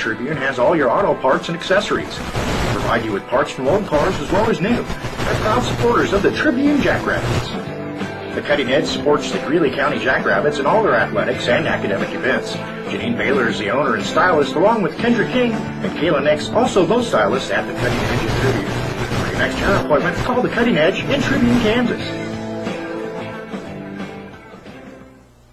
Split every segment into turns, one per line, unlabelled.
Tribune has all your auto parts and accessories. We provide you with parts from old cars as well as new. They're proud supporters of the Tribune Jackrabbits. The Cutting Edge supports the Greeley County Jackrabbits in all their athletics and academic events. Janine Baylor is the owner and stylist, along with Kendra King and Kayla Nix, also both stylists at the Cutting Edge in Tribune. For your next hair appointment, call the Cutting Edge in Tribune, Kansas.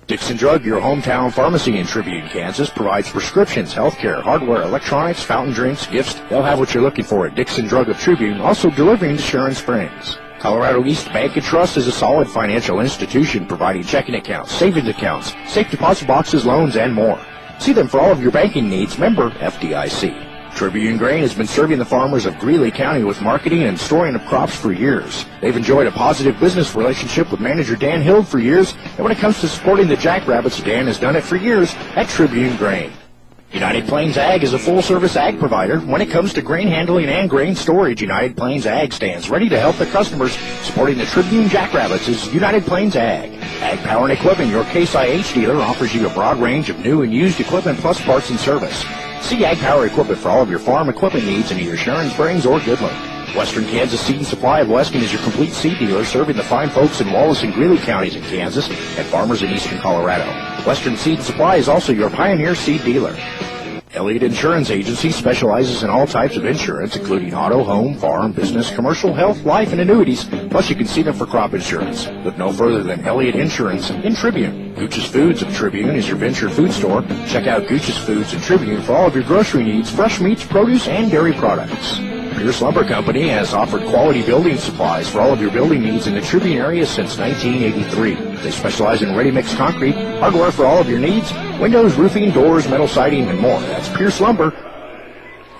Dixon Drug, your hometown pharmacy in Tribune, Kansas, provides prescriptions, healthcare, hardware, electronics, fountain drinks, gifts. They'll have what you're looking for at Dixon Drug of Tribune, also delivering to Sharon Springs. Colorado East Bank and Trust is a solid financial institution providing checking accounts, savings accounts, safe deposit boxes, loans, and more. See them for all of your banking needs. Member FDIC. Tribune Grain has been serving the farmers of Greeley County with marketing and storing of crops for years. They've enjoyed a positive business relationship with manager Dan Hild for years, and when it comes to supporting the Jackrabbits, Dan has done it for years at Tribune Grain. United Plains Ag is a full-service ag provider. When it comes to grain handling and grain storage, United Plains Ag stands ready to help their customers. Supporting the Tribune Jackrabbits is United Plains Ag. Ag Power and Equipment, your Case IH dealer, offers you a broad range of new and used equipment plus parts and service. See Ag Power Equipment for all of your farm equipment needs in either Sharon Springs or Goodland. Western Kansas Seed and Supply of Weston is your complete seed dealer, serving the fine folks in Wallace and Greeley counties in Kansas and farmers in eastern Colorado. Western Seed and Supply is also your Pioneer seed dealer. Elliott Insurance Agency specializes in all types of insurance, including auto, home, farm, business, commercial, health, life, and annuities. Plus, you can see them for crop insurance. Look no further than Elliott Insurance in Tribune. Gooch's Foods of Tribune is your venture food store. Check out Gooch's Foods in Tribune for all of your grocery needs, fresh meats, produce, and dairy products. Pierce Lumber Company has offered quality building supplies for all of your building needs in the Tribune area since 1983. They specialize in ready-mix concrete, hardware for all of your needs, windows, roofing, doors, metal siding, and more. That's Pierce Lumber.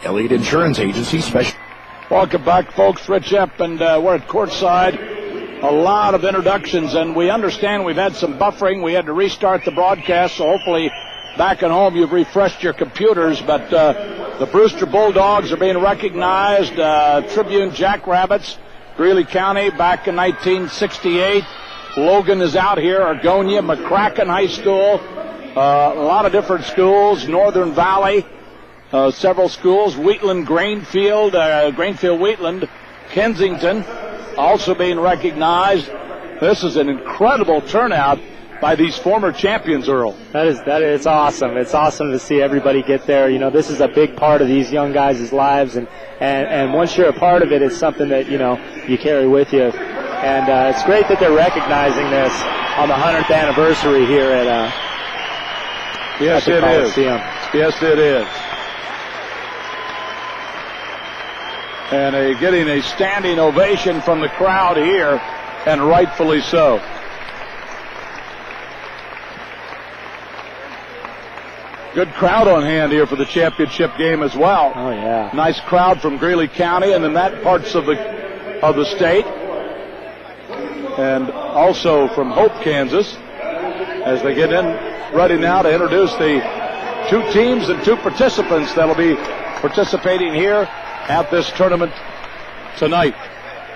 Elliott Insurance Agency special.
Welcome back, folks. Rich Epp, and we're at courtside. A lot of introductions, and we understand we've had some buffering. We had to restart the broadcast, so hopefully back at home you've refreshed your computers, but the Brewster Bulldogs are being recognized. Tribune Jackrabbits, Greeley County back in 1968. Logan is out here, Argonia, McCracken High School, a lot of different schools, Northern Valley, several schools, Wheatland, Grainfield, Wheatland, Kensington, also being recognized. This is an incredible turnout by these former champions, Earl.
It's awesome. It's awesome to see everybody get there. You know, this is a big part of these young guys' lives, and once you're a part of it, it's something that, you know, you carry with you. And it's great that they're recognizing this on the 100th anniversary here at
Yes, it is. Yes, it is. And getting a standing ovation from the crowd here, and rightfully so. Good crowd on hand here for the championship game as well.
Oh, yeah.
Nice crowd from Greeley County and in that parts of the state. And also from Hope, Kansas, as they get in ready now to introduce the two teams and two participants that'll be participating here at this tournament tonight.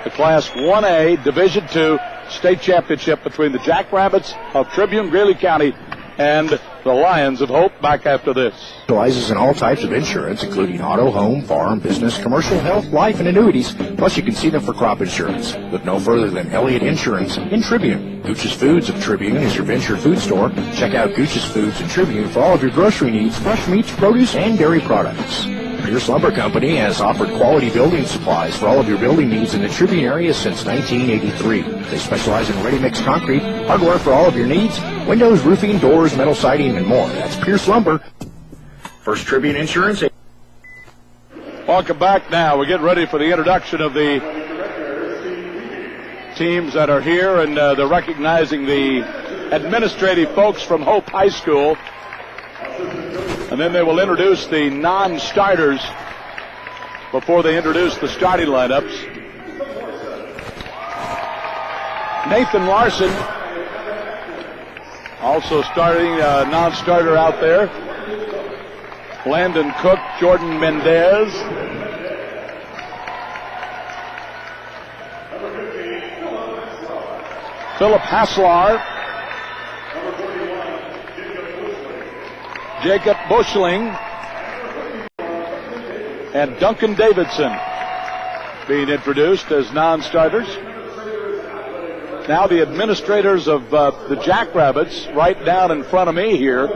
The Class 1A Division II state championship between the Jackrabbits of Tribune, Greeley County, and the Lions of Hope. Back after this.
Specializes in all types of insurance, including auto, home, farm, business, commercial, health, life, and annuities. Plus, you can see them for crop insurance. Look no further than Elliott Insurance in Tribune. Gooch's Foods of Tribune is your venture food store. Check out Gooch's Foods in Tribune for all of your grocery needs, fresh meats, produce, and dairy products. Pierce Lumber Company has offered quality building supplies for all of your building needs in the Tribune area since 1983. They specialize in ready-mix concrete, hardware for all of your needs, windows, roofing, doors, metal siding, and more. That's Pierce Lumber.
First Tribune Insurance.
Welcome back now. We get ready for the introduction of the teams that are here, and they're recognizing the administrative folks from Hope High School. And then they will introduce the non-starters before they introduce the starting lineups. Nathan Larson, also starting, non-starter out there. Landon Cook, Jordan Mendez. Philip Haslar. Jacob Bushling, and Duncan Davidson being introduced as non-starters. Now the administrators of the Jackrabbits right down in front of me here.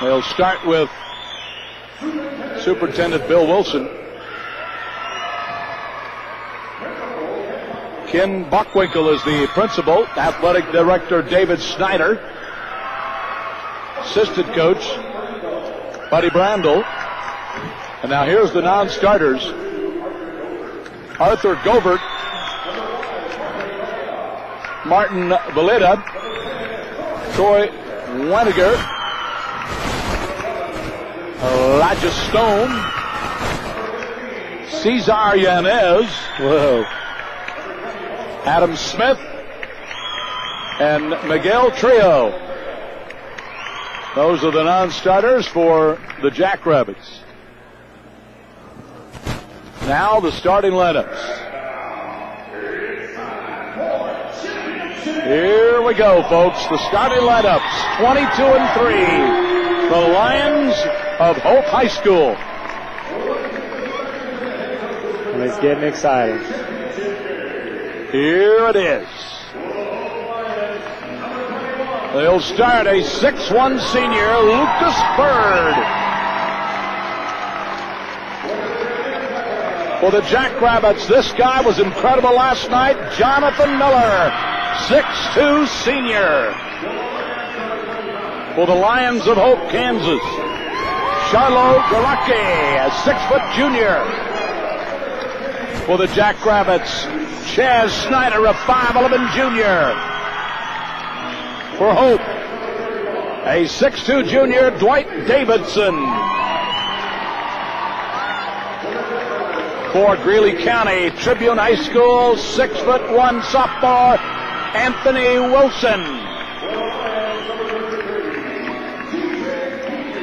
They'll start with Superintendent Bill Wilson. Ken Buckwinkle is the principal. Athletic director David Snyder. Assistant coach Buddy Brandel. And now here's the non-starters. Arthur Govert, Martin Valeta, Troy Weniger, Elijah Stone, Cesar Yanez, Adam Smith, and Miguel Trio. Those are the non-starters for the Jackrabbits. Now the starting lineups. Here we go, folks. The starting lineups, 22-3. The Lions of Hope High School.
And it's getting exciting.
Here it is. They'll start a 6'1" senior, Lucas Bird. For the Jackrabbits, this guy was incredible last night. Jonathan Miller, 6'2" senior. For the Lions of Hope, Kansas, Charlo Garaki, a 6-foot junior. For the Jackrabbits, Chaz Snyder, a 5'11" junior. For Hope, a 6'2" junior, Dwight Davidson. For Greeley County Tribune High School, 6'1" sophomore, Anthony Wilson.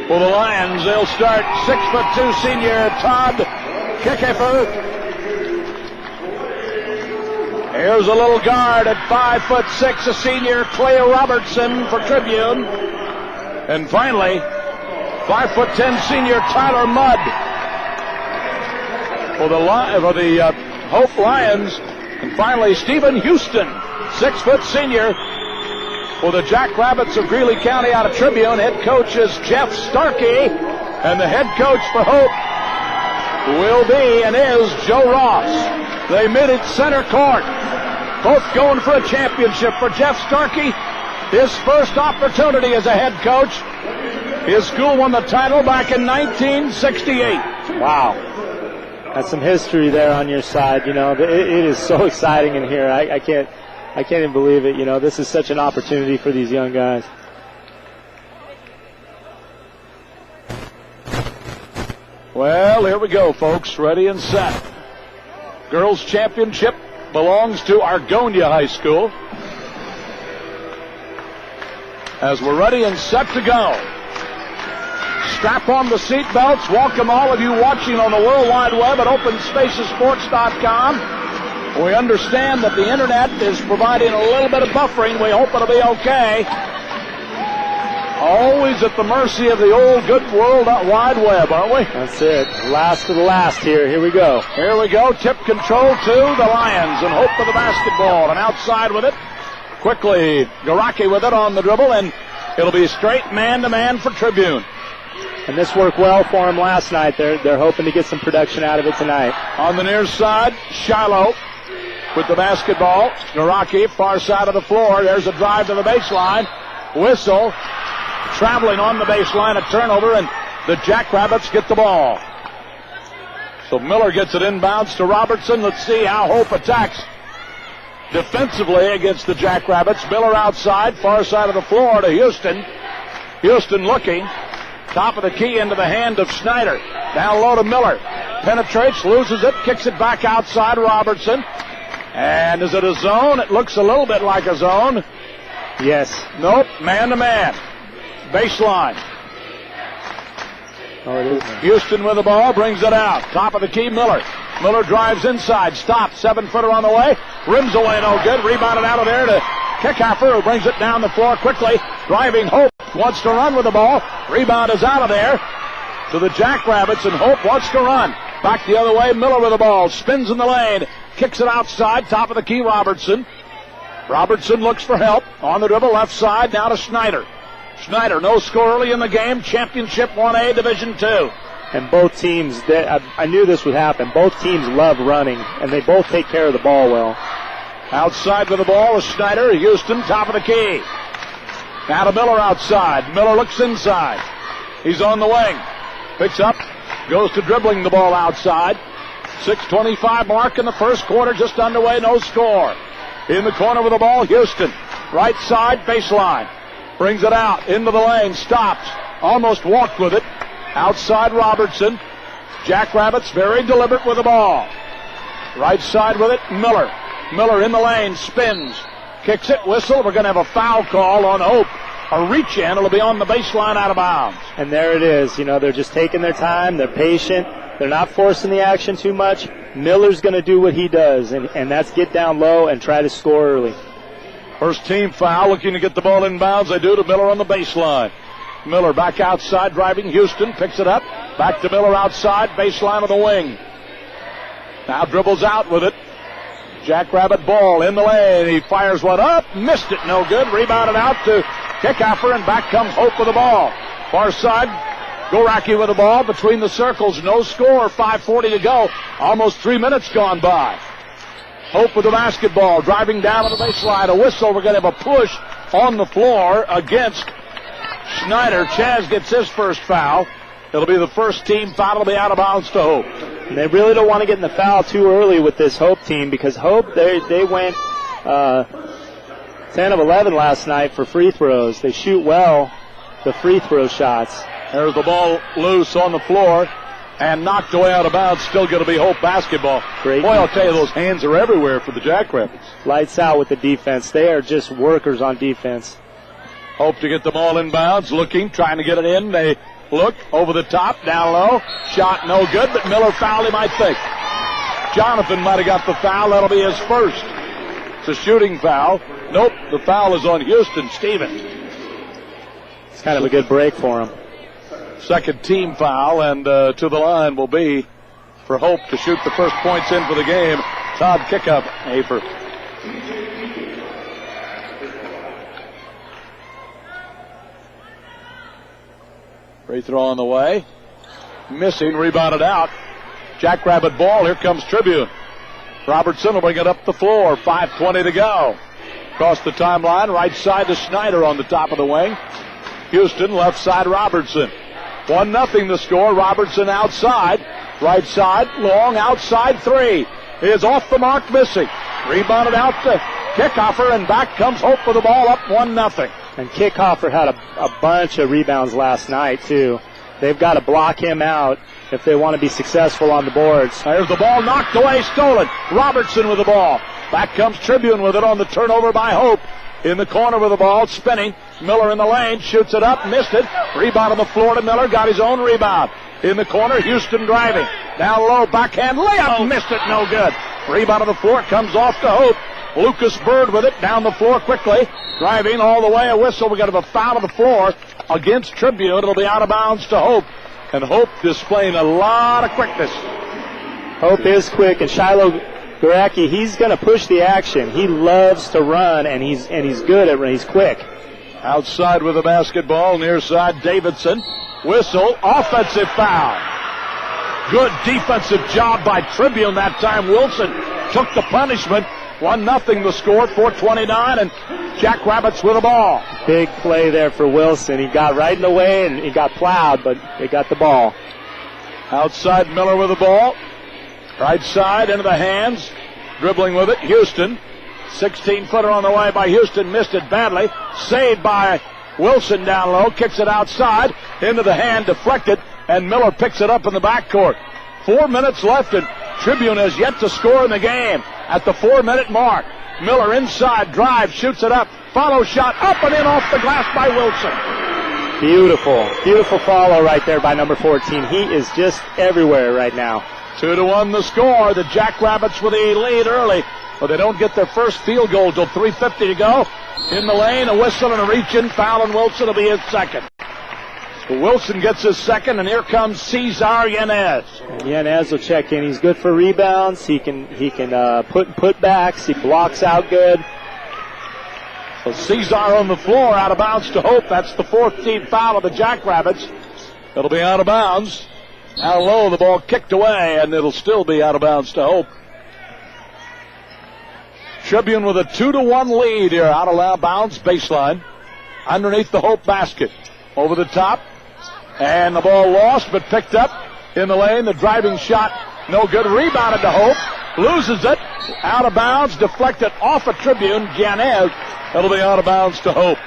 For the Lions, they'll start 6'2" senior, Todd Kikefer. Here's a little guard at 5'6", a senior, Clay Robertson for Tribune. And finally, 5'10" senior, Tyler Mudd. For the Hope Lions. And finally, Stephen Houston, 6' senior. For the Jackrabbits of Greeley County out of Tribune, head coach is Jeff Starkey. And the head coach for Hope will be and is Joe Ross. They meet at center court. Both going for a championship. For Jeff Starkey, his first opportunity as a head coach. His school won the title back in 1968.
Wow. That's some history there on your side. You know, it is so exciting in here. I can't even believe it. You know, this is such an opportunity for these young guys.
Well, here we go, folks. Ready and set. Girls championship belongs to Argonia High School. As we're ready and set to go. Strap on the seat belts. Welcome all of you watching on the World Wide Web at OpenSpacesSports.com. We understand that the internet is providing a little bit of buffering. We hope it'll be okay. Always at the mercy of the old good World Wide Web, aren't we?
That's it. Last to the last here. Here we go.
Here we go. Tip control to the Lions and Hope for the basketball. And outside with it. Quickly, Garaki with it on the dribble. And it'll be straight man-to-man for Tribune.
And this worked well for them last night. They're hoping to get some production out of it tonight.
On the near side, Shiloh with the basketball. Garaki, far side of the floor. There's a drive to the baseline. Whistle. Traveling on the baseline, a turnover, and the Jackrabbits get the ball. So Miller gets it inbounds to Robertson. Let's see how Hope attacks defensively against the Jackrabbits. Miller outside, far side of the floor to Houston. Houston looking. Top of the key into the hand of Snyder. Down low to Miller. Penetrates, loses it, kicks it back outside Robertson. And is it a zone? It looks a little bit like a zone.
Yes.
Nope, man-to-man. Baseline.
Oh, it is.
Houston with the ball, brings it out. Top of the key, Miller. Miller drives inside, stops, 7-footer on the way. Rims away, no good. Rebounded out of there to Kickhaffer, who brings it down the floor quickly. Driving Hope. wants to run with the ball. Rebound is out of there to the Jackrabbits, and Hope wants to run. Back the other way, Miller with the ball. Spins in the lane. Kicks it outside. Top of the key, Robertson. Robertson looks for help. On the dribble, left side. Now to Schneider. Schneider, no score early in the game. Championship 1A, Division 2.
And both teams, I knew this would happen. Both teams love running, and they both take care of the ball well.
Outside with the ball is Schneider. Houston, top of the key. Now to Miller outside. Miller looks inside. He's on the wing. Picks up. Goes to dribbling the ball outside. 6:25 mark in the first quarter, just underway, no score. In the corner with the ball, Houston. Right side, baseline. Brings it out, into the lane, stops. Almost walked with it. Outside Robertson. Jackrabbits very deliberate with the ball. Right side with it, Miller. Miller in the lane, spins. Kicks it, whistle. We're going to have a foul call on Hope. A reach in, it'll be on the baseline out of bounds.
And there it is. You know, they're just taking their time. They're patient. They're not forcing the action too much. Miller's going to do what he does, and that's get down low and try to score early.
First team foul, looking to get the ball in bounds. They do to Miller on the baseline. Miller back outside, driving Houston, picks it up. Back to Miller outside, baseline of the wing. Now dribbles out with it. Jackrabbit ball in the lane. He fires one up, missed it, no good. Rebounded out to Kickover, and back comes Hope with the ball. Far side, Goraki with the ball between the circles. No score, 5:40 to go. Almost 3 minutes gone by. Hope with the basketball, driving down to the baseline. A whistle. We're going to have a push on the floor against Schneider. Chaz gets his first foul. It'll be the first team foul. It'll be out of bounds to Hope.
And they really don't want to get in the foul too early with this Hope team, because Hope, they went 10 of 11 last night for free throws. They shoot well, the free throw shots.
There's the ball loose on the floor and knocked away out of bounds. Still going to be Hope basketball.
Great.
Boy, I'll tell you, those hands are everywhere for the Jackrabbits.
Lights out with the defense. They are just workers on defense.
Hope to get the ball in bounds, looking, trying to get it in. They look over the top, down low. Shot no good, but Miller fouled him, I think. Jonathan might have got the foul. That'll be his first. It's a shooting foul. Nope, the foul is on Houston. Stevens.
It's kind of a good break for him.
Second team foul, and to the line will be for Hope to shoot the first points in for the game. Todd Kickover. Free throw on the way. Missing, rebounded out. Jackrabbit ball, here comes Tribune. Robertson will bring it up the floor, 5:20 to go. Across the timeline, right side to Schneider on the top of the wing. Houston, left side Robertson. 1-0 the score, Robertson outside. Right side, long, outside three. Is off the mark, missing. Rebounded out to Kickover, and back comes Hope with the ball, up 1-0.
And Kickover had a bunch of rebounds last night, too. They've got to block him out if they want to be successful on the boards.
There's the ball knocked away, stolen. Robertson with the ball. Back comes Tribune with it on the turnover by Hope. In the corner with the ball, spinning. Miller in the lane, shoots it up, missed it. Rebound on the floor to Miller, got his own rebound. In the corner, Houston driving. Down low, backhand layup, missed it, no good. Rebound on the floor, comes off to Hope. Lucas Bird with it, down the floor quickly. Driving all the way, a whistle. We're going to have a foul on the floor against Tribune. It'll be out of bounds to Hope. And Hope displaying a lot of quickness.
Hope is quick, and Shiloh Garacki, he's going to push the action. He loves to run, and he's good at running. He's quick.
Outside with the basketball, near side Davidson. Whistle, offensive foul. Good defensive job by Tribune that time. Wilson took the punishment. 1-0 the score, 4:29, and Jackrabbits with the ball.
Big play there for Wilson. He got right in the way, and he got plowed, but they got the ball.
Outside Miller with the ball. Right side into the hands. Dribbling with it, Houston. 16-footer on the way by Houston. Missed it badly. Saved by Wilson down low. Kicks it outside. Into the hand, deflected, and Miller picks it up in the backcourt. 4 minutes left, and Tribune has yet to score in the game. At the 4-minute mark, Miller inside, drive, shoots it up. Follow shot, up and in off the glass by Wilson.
Beautiful follow right there by number 14. He is just everywhere right now.
2-1 the score. The Jackrabbits with a lead early, but they don't get their first field goal till 3:50 to go. in the lane, a whistle and a reach in foul, and Wilson will be his second. So Wilson gets his second, and here comes Cesar Yanez.
And Yanez will check in. He's good for rebounds. He can put backs. He blocks out good.
So Cesar on the floor, out of bounds to Hope. That's the fourth team foul of the Jackrabbits. It'll be out of bounds. Down low, the ball kicked away, and it'll still be out of bounds to Hope. Tribune with a 2-1 lead here, out of bounds baseline. Underneath the Hope basket. Over the top. And the ball lost, but picked up in the lane. The driving shot, no good. Rebounded to Hope. Loses it. Out of bounds, deflected off a Tribune. Yanez. It'll be out of bounds to Hope.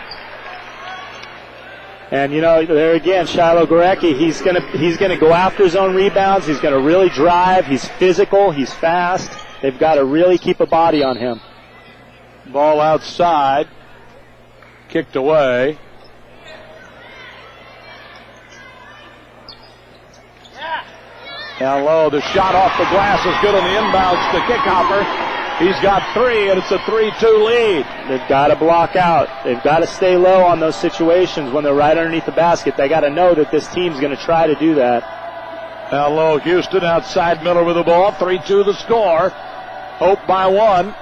And, there again, Shiloh Gorecki, he's gonna go after his own rebounds. He's going to really drive. He's physical. He's fast. They've got to really keep a body on him.
Ball outside. Kicked away. Down low, the shot off the glass is good on the inbounds to Kickhopper. He's got three, and it's a 3-2 lead.
They've got to block out. They've got to stay low on those situations when they're right underneath the basket. They got to know that this team's going to try to do that.
Down low, Houston outside Miller with the ball. 3-2 the score. Hope by one.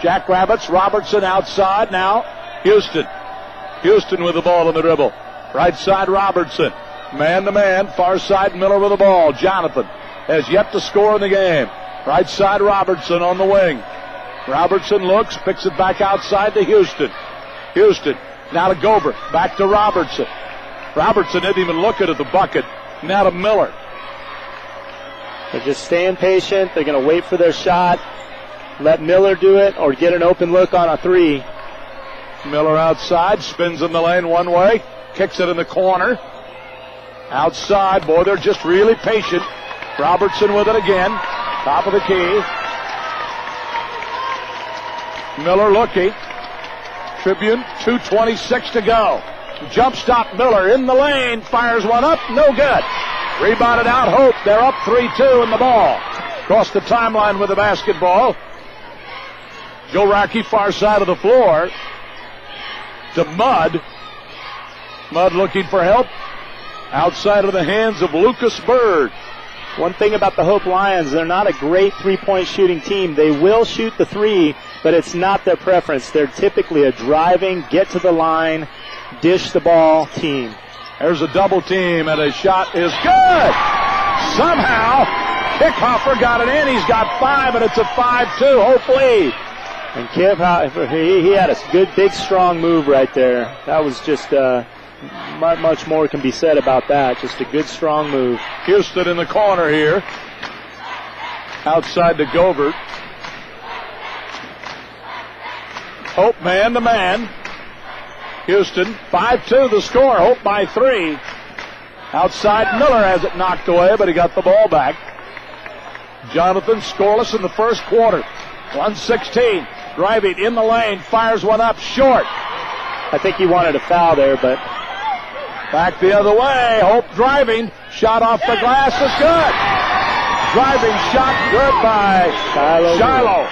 Jackrabbits, Robertson outside now. Houston with the ball on the dribble. Right side Robertson. Man to man, far side Miller with the ball. Jonathan has yet to score in the game. Right side Robertson on the wing. Robertson looks, picks it back outside to Houston. Houston now to Gobert, back to Robertson. Robertson didn't even look at the bucket. Now to Miller.
They're just staying patient. They're going to wait for their shot. Let Miller do it or get an open look on a three.
Miller outside, spins in the lane one way, kicks it in the corner. Outside, boy, they're just really patient. Robertson with it again. Top of the key. Miller looking. Tribune, 2:26 to go. Jump stop Miller in the lane. Fires one up. No good. Rebounded out. Hope. They're up 3-2 in the ball. Across the timeline with the basketball. Joe Racky, far side of the floor. To Mudd. Mudd looking for help. Outside of the hands of Lucas Bird.
One thing about the Hope Lions, they're not a great three-point shooting team. They will shoot the three, but it's not their preference. They're typically a driving, get to the line, dish the ball team.
There's a double team, and a shot is good. Somehow, Kickhopper got it in. He's got 5, and it's a 5-2 Hope lead.
And Kickhopper, he had a good, big, strong move right there. That was just much more can be said about that. Just a good, strong move.
Houston in the corner here. Outside to Gobert. Hope man to man. Houston, 5-2 the score. Hope by 3. Outside, Miller has it knocked away, but he got the ball back. Jonathan scoreless in the first quarter. 1:16. Driving in the lane. Fires one up short.
I think he wanted a foul there, but
back the other way. Hope driving. Shot off the glass is good. Driving shot good by Shiloh.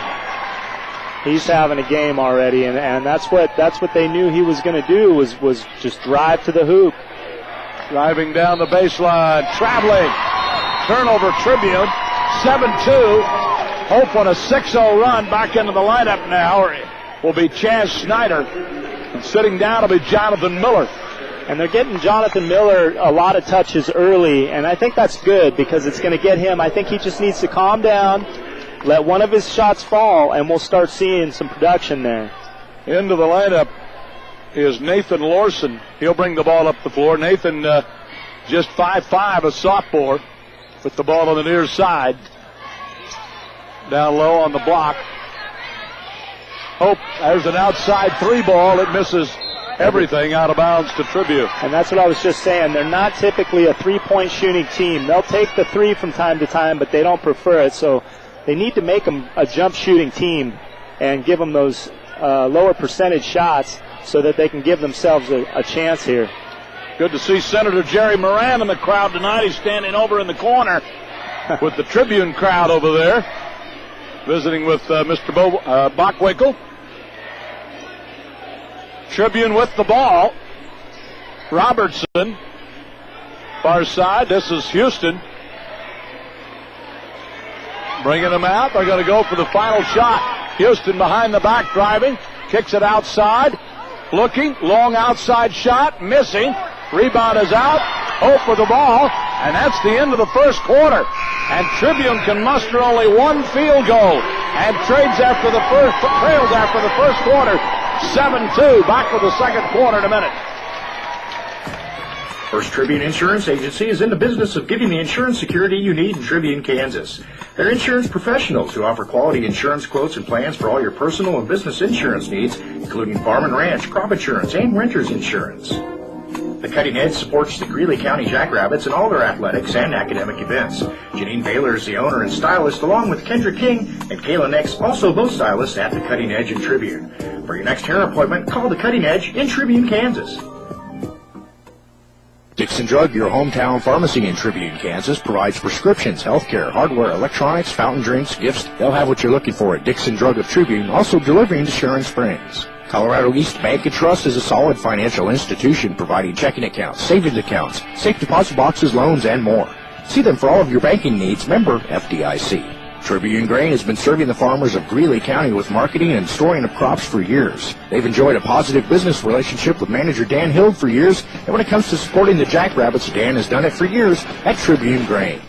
He's having a game already, and that's what they knew he was going to do was just drive to the hoop.
Driving down the baseline. Traveling. Turnover Tribune. 7-2. Hope on a 6-0 run. Back into the lineup now will be Chaz Snyder. And sitting down will be Jonathan Miller.
And they're getting Jonathan Miller a lot of touches early, and I think that's good because it's going to get him. I think he just needs to calm down, let one of his shots fall, and we'll start seeing some production there.
Into the lineup is Nathan Larson. He'll bring the ball up the floor. Nathan, just 5'5", a sophomore, with the ball on the near side. Down low on the block. Hope there's an outside three ball. It misses everything out of bounds to Tribune.
And that's what I was just saying. They're not typically a three-point shooting team. They'll take the three from time to time, but they don't prefer it. So they need to make them a jump shooting team and give them those lower percentage shots so that they can give themselves a chance here.
Good to see Senator Jerry Moran in the crowd tonight. He's standing over in the corner with the Tribune crowd over there, visiting with Mr. Bockwinkel. Tribune with the ball. Robertson, far side. This is Houston. Bringing them out. They're going to go for the final shot. Houston behind the back driving. Kicks it outside. Looking. Long outside shot. Missing. Rebound is out. Hope with the ball. And that's the end of the first quarter. And Tribune can muster only one field goal. And trails after the first quarter. 7-2. Back with the second quarter in a minute.
First Tribune Insurance Agency is in the business of giving the insurance security you need in Tribune, Kansas. They're insurance professionals who offer quality insurance quotes and plans for all your personal and business insurance needs, including farm and ranch, crop insurance, and renter's insurance. The Cutting Edge supports the Greeley County Jackrabbits in all their athletics and academic events. Janine Baylor is the owner and stylist, along with Kendra King and Kayla Nix, also both stylists at the Cutting Edge in Tribune. For your next hair appointment, call the Cutting Edge in Tribune, Kansas.
Dixon Drug, your hometown pharmacy in Tribune, Kansas, provides prescriptions, healthcare, hardware, electronics, fountain drinks, gifts. They'll have what you're looking for at Dixon Drug of Tribune, also delivering to Sharon Springs. Colorado East Bank and Trust is a solid financial institution providing checking accounts, savings accounts, safe deposit boxes, loans, and more. See them for all of your banking needs. Member FDIC. Tribune Grain has been serving the farmers of Greeley County with marketing and storing of crops for years. They've enjoyed a positive business relationship with manager Dan Hild for years, and when it comes to supporting the Jackrabbits, Dan has done it for years at Tribune Grain.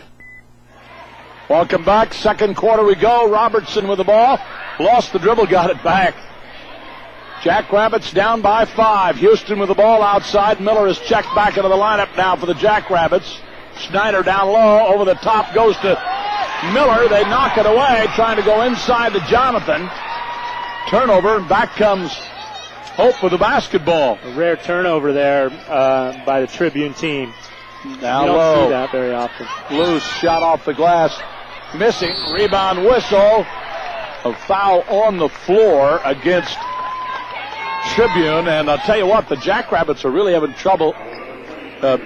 Welcome back. Second quarter we go. Robertson with the ball. Lost the dribble, got it back. Jackrabbits down by 5. Houston with the ball outside. Miller is checked back into the lineup now for the Jackrabbits. Snyder down low. Over the top goes to Miller. They knock it away, trying to go inside to Jonathan. Turnover, and back comes Hope with the basketball.
A rare turnover there by the Tribune team.
Now
you don't
low.
see that very often.
Loose shot off the glass. Missing. Rebound whistle. A foul on the floor against Tribune. And I'll tell you what, the Jackrabbits are really having trouble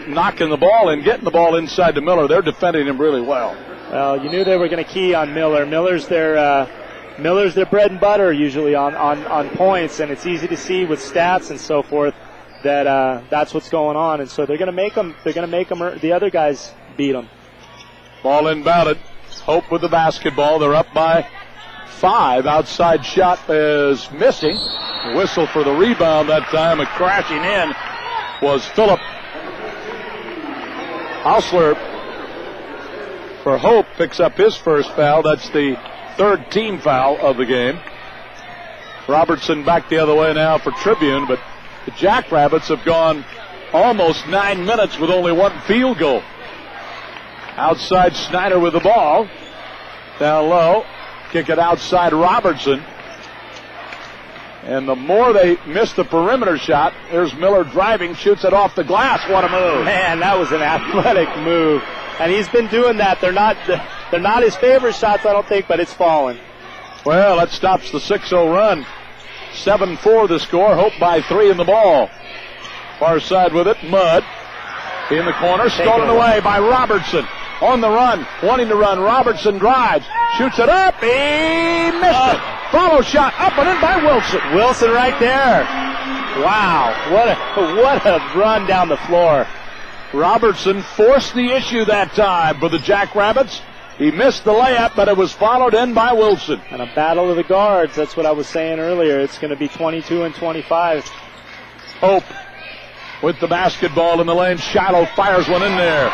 knocking the ball and getting the ball inside to Miller. They're defending him really well.
Well, you knew they were going to key on Miller. Miller's their bread and butter usually on points, and it's easy to see with stats and so forth that that's what's going on. And so they're going to make them. They're going to make them. The other guys beat them.
Ball inbounded. Hope with the basketball. They're up by 5. Outside shot is missing. Whistle for the rebound that time. And crashing in was Phillip Hausler. For Hope, picks up his first foul. That's the third team foul of the game. Robertson back the other way now for Tribune, but the Jackrabbits have gone almost 9 minutes with only one field goal. Outside Snyder with the ball. Down low. Kick it outside Robertson. And the more they miss the perimeter shot, there's Miller driving, shoots it off the glass. What a move.
Man, that was an athletic move. And he's been doing that. They're not his favorite shots, I don't think, but it's fallen.
Well, that stops the 6-0 run. 7-4 the score. Hope by 3 in the ball. Far side with it. Mudd in the corner. Stolen away by Robertson. On the run. Wanting to run. Robertson drives. Shoots it up. He missed it. Follow shot. Up and in by Wilson.
Wilson right there. Wow. What a run down the floor.
Robertson forced the issue that time for the Jackrabbits. He missed the layup, but it was followed in by Wilson.
And a battle of the guards. That's what I was saying earlier. It's going to be 22 and 25.
Hope with the basketball in the lane. Shiloh fires one in there.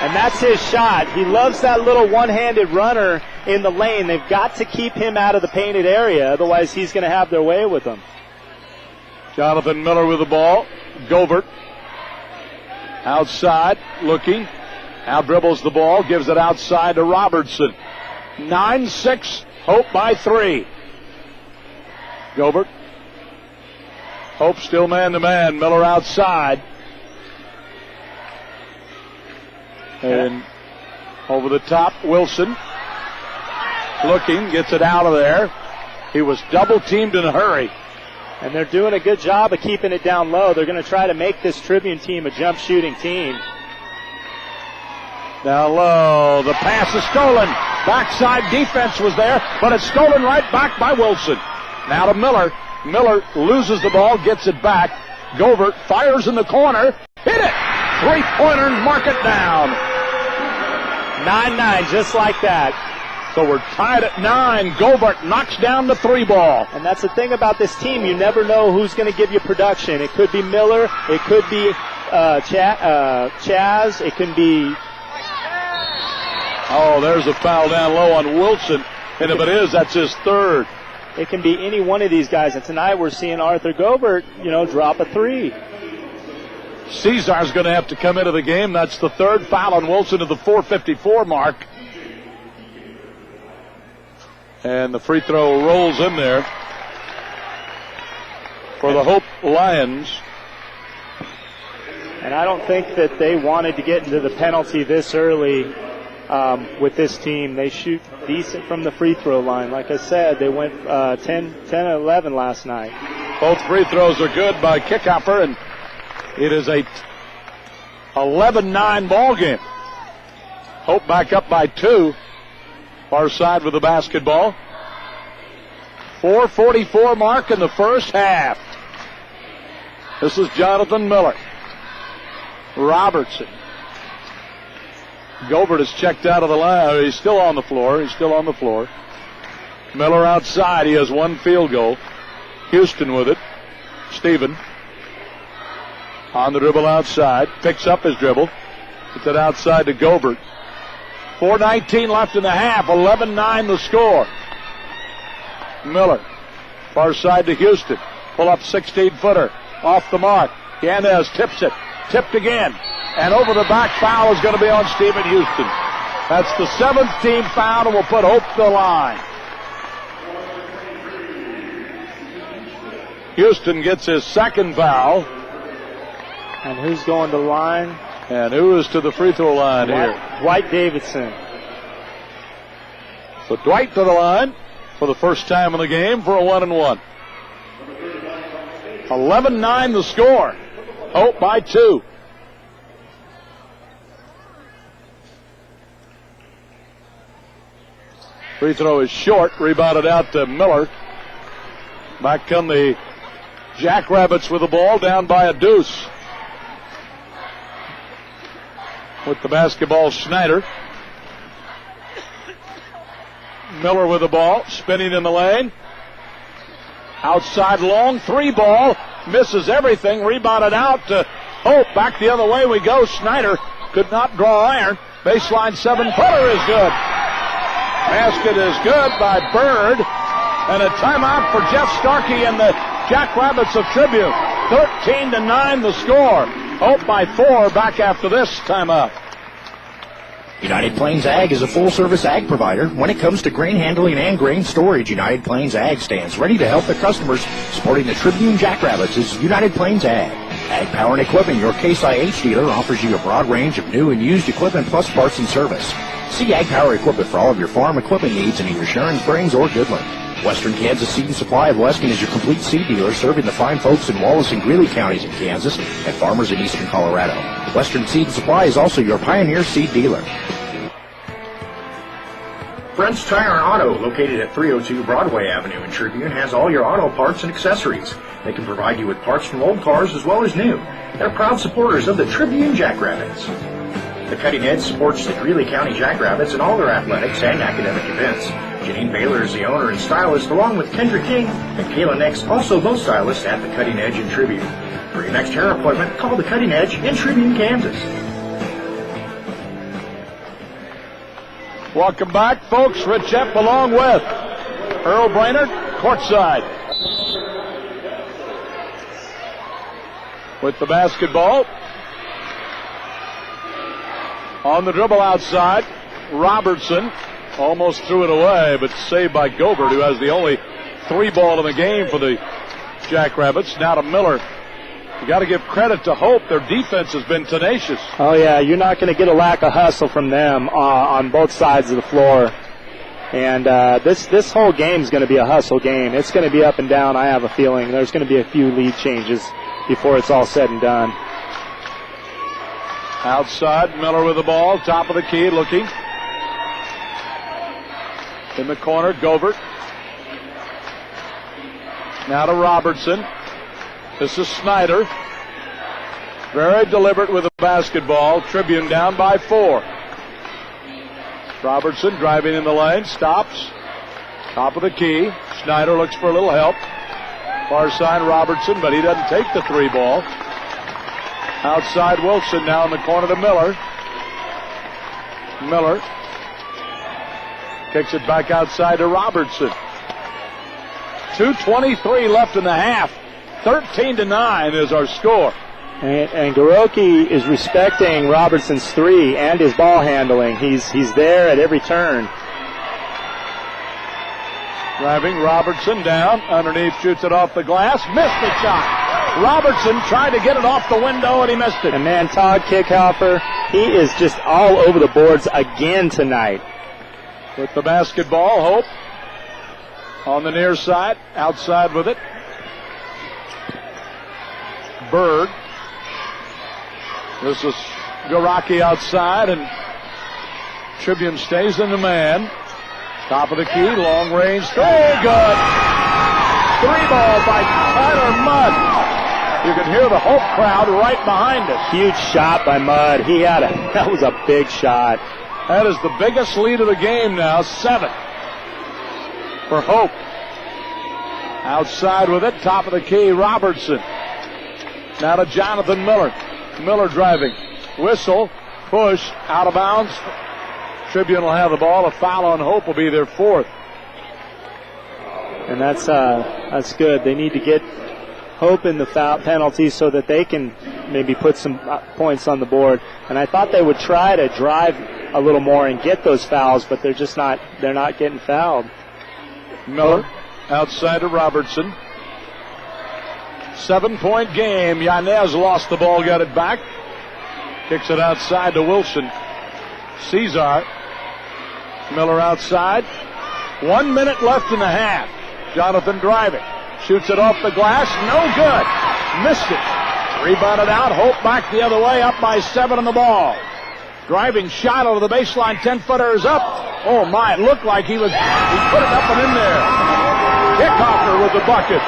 And that's his shot. He loves that little one-handed runner in the lane. They've got to keep him out of the painted area. Otherwise, he's going to have their way with him.
Jonathan Miller with the ball. Govert outside, looking. Now dribbles the ball, gives it outside to Robertson. 9-6, Hope by 3. Govert. Hope still man-to-man. Miller outside. And over the top, Wilson. Looking, gets it out of there. He was double-teamed in a hurry.
And they're doing a good job of keeping it down low. They're going to try to make this Tribune team a jump shooting team.
Down low, the pass is stolen. Backside defense was there, but it's stolen right back by Wilson. Now to Miller. Miller loses the ball, gets it back. Govert fires in the corner. Hit it! Three-pointer, mark it down.
9-9, just like that.
So we're tied at 9. Govert knocks down the 3-ball.
And that's the thing about this team. You never know who's going to give you production. It could be Miller. It could be Chaz. It can be...
Oh, there's a foul down low on Wilson. And if it is, that's his third.
It can be any one of these guys. And tonight we're seeing Arthur Govert, drop a 3.
Cesar's going to have to come into the game. That's the third foul on Wilson to the 4:54 mark. And the free throw rolls in there for the Hope Lions.
And I don't think that they wanted to get into the penalty this early with this team. They shoot decent from the free throw line. Like I said, they went 10-11 last night.
Both free throws are good by Kickhopper, and it is a 11-9 ball game. Hope back up by 2. Far side with the basketball. 4:44 mark in the first half. This is Jonathan Miller. Robertson. Govert is checked out of the line. He's still on the floor. Miller outside. He has one field goal. Houston with it. Steven. On the dribble outside. Picks up his dribble. Puts it outside to Govert. 4:19 left in the half. 11-9 the score. Miller. Far side to Houston. Pull up 16-footer. Off the mark. Yanez tips it. Tipped again. And over the back foul is going to be on Stephen Houston. That's the 7th team foul and will put Hope to the line. Houston gets his second foul.
And who's going to the line?
And who is to the free throw line here?
Dwight Davidson.
So Dwight to the line for the first time in the game for a 1-and-1. 11-9 the score. Hope by 2. Free throw is short. Rebounded out to Miller. Back come the Jackrabbits with the ball, down by a deuce. With the basketball, Schneider. Miller with the ball, spinning in the lane. Outside long, 3-ball. Misses everything. Rebounded out to Hope. Back the other way we go. Schneider could not draw iron. Baseline 7-footer is good. Basket is good by Bird. And a timeout for Jeff Starkey and the Jackrabbits of Tribune. 13-9 the score. Hope by 4 back after this timeout.
United Plains Ag is a full-service ag provider. When it comes to grain handling and grain storage, United Plains Ag stands ready to help their customers. Supporting the Tribune Jackrabbits is United Plains Ag. Ag Power and Equipment, your Case IH dealer, offers you a broad range of new and used equipment plus parts and service. See Ag Power Equipment for all of your farm equipment needs in either Sharon Springs or Goodland. Western Kansas Seed and Supply of Weston is your complete seed dealer, serving the fine folks in Wallace and Greeley counties in Kansas and farmers in eastern Colorado. Western Seed and Supply is also your Pioneer seed dealer.
Brent's Tire and Auto, located at 302 Broadway Avenue in Tribune, has all your auto parts and accessories. They can provide you with parts from old cars as well as new. They're proud supporters of the Tribune Jackrabbits. The Cutting Edge supports the Greeley County Jackrabbits in all their athletics and academic events. Janine Baylor is the owner and stylist, along with Kendra King and Kayla Nix, also both stylists at the Cutting Edge in Tribune. For your next hair appointment, call the Cutting Edge in Tribune, Kansas.
Welcome back, folks. Rich Epp along with Earl Brainerd, courtside. With the basketball. On the dribble outside, Robertson almost threw it away, but saved by Govert, who has the only 3-ball in the game for the Jackrabbits. Now to Miller. You got to give credit to Hope. Their defense has been tenacious.
Oh, yeah, you're not going to get a lack of hustle from them on both sides of the floor. And this whole game is going to be a hustle game. It's going to be up and down, I have a feeling. There's going to be a few lead changes before it's all said and done.
Outside, Miller with the ball, top of the key, looking. In the corner, Govert. Now to Robertson. This is Snyder. Very deliberate with the basketball. Tribune down by 4. Robertson driving in the lane. Stops. Top of the key. Snyder looks for a little help. Far side Robertson, but he doesn't take the 3 ball. Outside Wilson now in the corner to Miller. Miller kicks it back outside to Robertson. 2:23 left in the half. 13-9 is our score.
And Garoki is respecting Robertson's 3 and his ball handling. He's there at every turn.
Driving Robertson down underneath, shoots it off the glass, missed the shot. Robertson tried to get it off the window and he missed it.
And man, Todd Kickhoffer, he is just all over the boards again tonight.
With the basketball, Hope on the near side, outside with it. Bird. This is Garaki outside, and Tribune stays in the man. Top of the key, long range, 3, good. 3 ball by Tyler Mudd. You can hear the Hope crowd right behind us.
Huge shot by Mudd. That was a big shot.
That is the biggest lead of the game now, 7 for Hope. Outside with it, top of the key, Robertson. Now to Jonathan Miller. Miller driving. Whistle, push, out of bounds. Tribune will have the ball. A foul on Hope will be their 4th.
And that's good. They need to get Hope in the foul penalty so that they can maybe put some points on the board. And I thought they would try to drive a little more and get those fouls, but they're not getting fouled.
Miller outside to Robertson. 7-point game. Yanez lost the ball, got it back. Kicks it outside to Wilson. Cesar. Miller outside. 1 minute left in the half. Jonathan driving. Shoots it off the glass. No good. Missed it. Rebounded out. Hope back the other way. Up by 7 on the ball. Driving shot over the baseline. 10-footer is up. Oh, my. It looked like he put it up and in there. Kickhoffer with the bucket.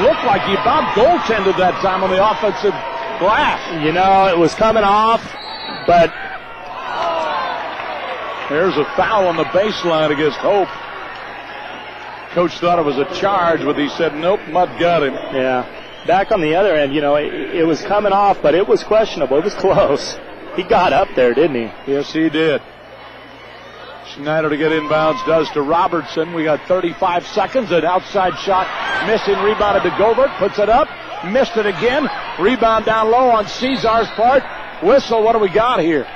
Looked like he about goaltended that time on the offensive glass.
You know, it was coming off, but
there's a foul on the baseline against Hope. Coach thought it was a charge, but he said, nope, Mudd got him.
Yeah. Back on the other end, you know, it was coming off, but it was questionable. It was close. He got up there, didn't he?
Yes, he did. Schneider to get inbounds, does to Robertson. We got 35 seconds. An outside shot, missing, rebounded to Govert, puts it up, missed it again. Rebound down low on Cesar's part. Whistle, what do we got here?